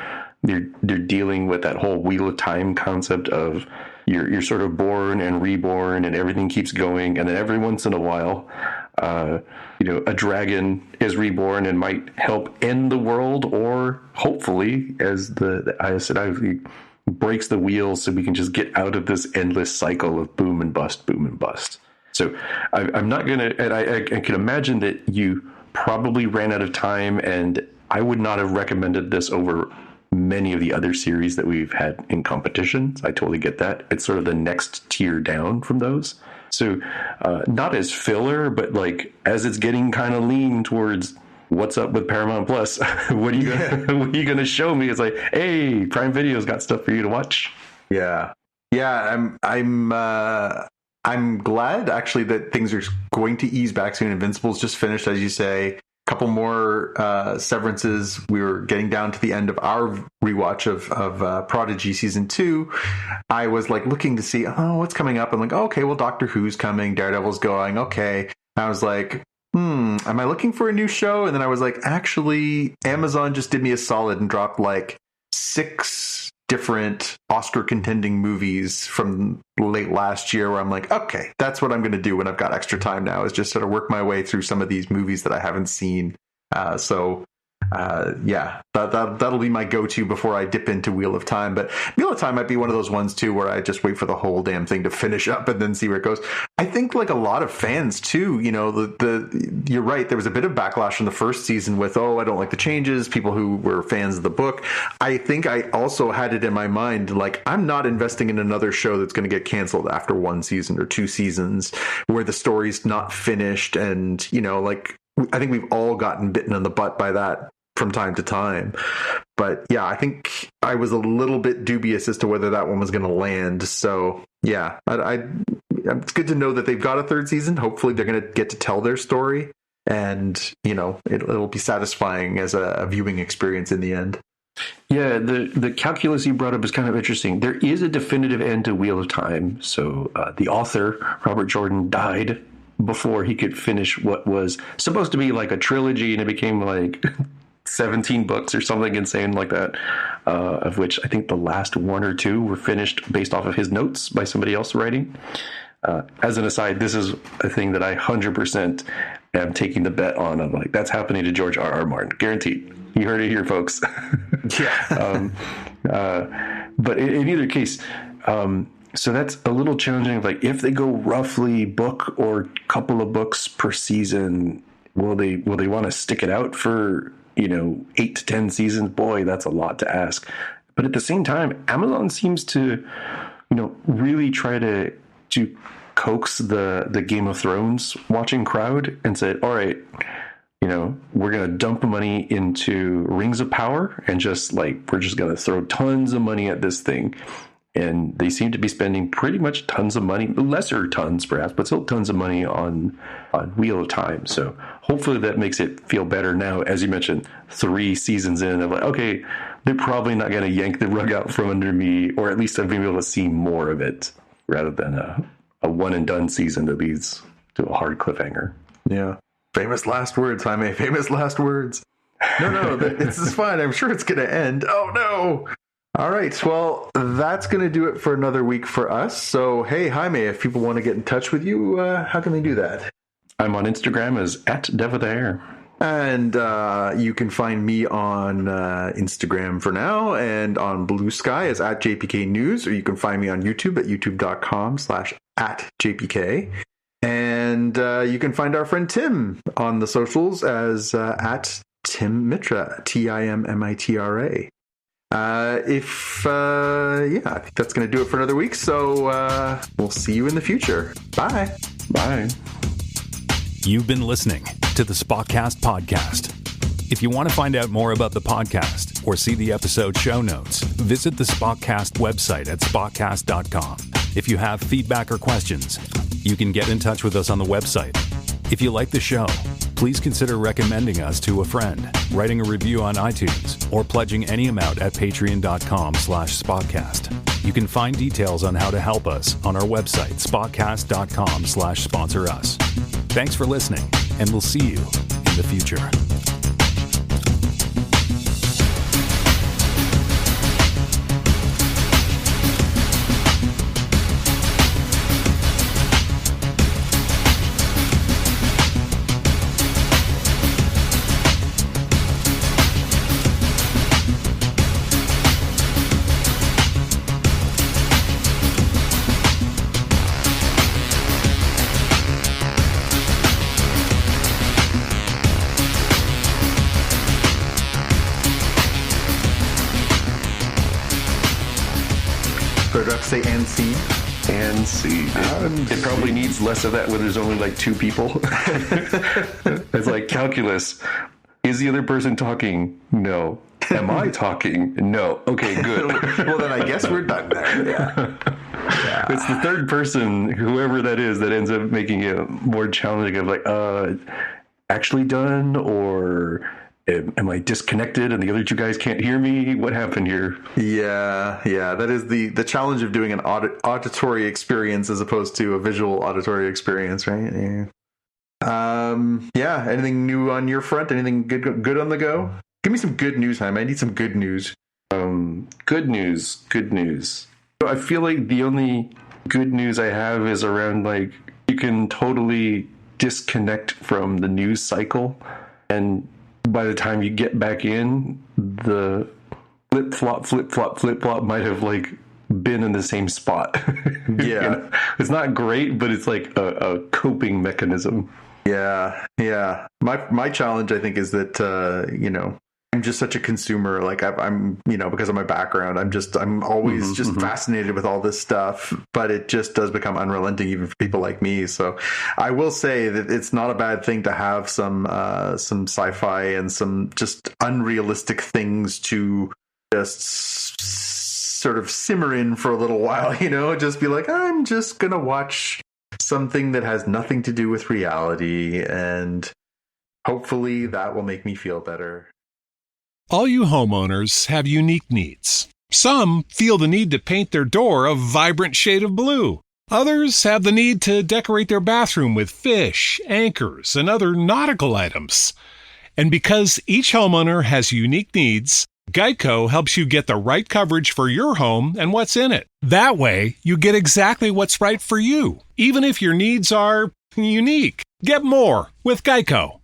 dealing with that whole Wheel of Time concept of you're sort of born and reborn and everything keeps going, and then every once in a while a dragon is reborn and might help end the world, or hopefully, as the Aes Sedai breaks the wheels so we can just get out of this endless cycle of boom and bust. So I'm not going to, and I can imagine that you probably ran out of time, and I would not have recommended this over many of the other series that we've had in competitions. I totally get that. It's sort of the next tier down from those. So not as filler, but like as it's getting kind of lean towards what's up with Paramount Plus, what are you going to show me? It's like, hey, Prime Video's got stuff for you to watch. Yeah. I'm glad actually that things are going to ease back soon. Invincible's just finished, as you say. Couple more severances. We were getting down to the end of our rewatch of Prodigy season 2. I was like looking to see, what's coming up. I'm like, okay, well, Doctor Who's coming, Daredevil's going, okay. I was like, am I looking for a new show? And then I was like, actually, Amazon just did me a solid and dropped like 6 different Oscar contending movies from late last year, where I'm like, okay, that's what I'm going to do when I've got extra time now, is just sort of work my way through some of these movies that I haven't seen. So that'll be my go-to before I dip into Wheel of Time. But Wheel of Time might be one of those ones too where I just wait for the whole damn thing to finish up and then see where it goes. I think like a lot of fans too, you know, you're right. There was a bit of backlash in the first season with, I don't like the changes. People who were fans of the book. I think I also had it in my mind, like, I'm not investing in another show that's going to get canceled after one season or two seasons where the story's not finished. And, you know, like, I think we've all gotten bitten in the butt by that from time to time. But yeah, I think I was a little bit dubious as to whether that one was going to land. So yeah, it's good to know that they've got a third season. Hopefully they're going to get to tell their story, and, you know, it'll be satisfying as a viewing experience in the end. Yeah, the calculus you brought up is kind of interesting. There is a definitive end to Wheel of Time. So the author, Robert Jordan, died before he could finish what was supposed to be like a trilogy, and it became like 17 books or something insane like that, of which I think the last one or two were finished based off of his notes by somebody else writing. As an aside, this is a thing that I 100% am taking the bet on. I'm like, that's happening to George R.R. Martin. Guaranteed. You heard it here, folks. Yeah. But in either case, so that's a little challenging. Like, if they go roughly book or couple of books per season, will they want to stick it out for, 8 to 10 seasons? Boy, that's a lot to ask. But at the same time, Amazon seems to, really try to coax the Game of Thrones watching crowd and say, all right, we're going to dump money into Rings of Power and we're just going to throw tons of money at this thing. And they seem to be spending pretty much tons of money, lesser tons perhaps, but still tons of money on Wheel of Time. So hopefully that makes it feel better now. As you mentioned, 3 seasons in, I'm like, okay, they're probably not going to yank the rug out from under me, or at least I'm going to be able to see more of it rather than a one and done season that leads to a hard cliffhanger. Yeah. Famous last words, Jaime. Famous last words. No, this is fine. I'm sure it's going to end. Oh, no. All right. Well, that's going to do it for another week for us. So, hey, Jaime, if people want to get in touch with you, how can they do that? I'm on Instagram as @DevWithAir. And you can find me on Instagram for now, and on Blue Sky as @JPKNews, or you can find me on YouTube at youtube.com/@JPK. And you can find our friend Tim on the socials as @TimMitra, TIMMITRA. I think that's going to do it for another week. So we'll see you in the future. Bye. Bye. You've been listening to the Spotcast podcast. If you want to find out more about the podcast or see the episode show notes, visit the Spotcast website at spotcast.com. If you have feedback or questions, you can get in touch with us on the website. If you like the show, please consider recommending us to a friend, writing a review on iTunes, or pledging any amount at patreon.com/spotcast. You can find details on how to help us on our website, spotcast.com/sponsor us. Thanks for listening, and we'll see you in the future. Say and scene. And scene. It probably needs less of that when there's only like 2 people. It's like calculus. Is the other person talking? No. Am I talking? No. Okay, good. Well, then I guess we're done there. Yeah. It's the third person, whoever that is, that ends up making it more challenging of like, actually done, or am I disconnected and the other 2 guys can't hear me? What happened here? Yeah. That is the challenge of doing an auditory experience as opposed to a visual auditory experience, right? Yeah. Anything new on your front? Anything good on the go? Give me some good news, Jaime. I need some good news. Good news. I feel like the only good news I have is around like you can totally disconnect from the news cycle and by the time you get back in, the flip-flop might have like been in the same spot. Yeah. You know? It's not great, but it's like a coping mechanism. Yeah. My challenge, I think, is that I'm just such a consumer. Like I'm because of my background, I'm always fascinated with all this stuff, but it just does become unrelenting even for people like me. So I will say that it's not a bad thing to have some sci-fi and some just unrealistic things to just sort of simmer in for a little while, just be like, I'm just going to watch something that has nothing to do with reality, and hopefully that will make me feel better. All you homeowners have unique needs. Some feel the need to paint their door a vibrant shade of blue. Others have the need to decorate their bathroom with fish, anchors, and other nautical items. And because each homeowner has unique needs, Geico helps you get the right coverage for your home and what's in it. That way, you get exactly what's right for you, even if your needs are unique. Get more with Geico.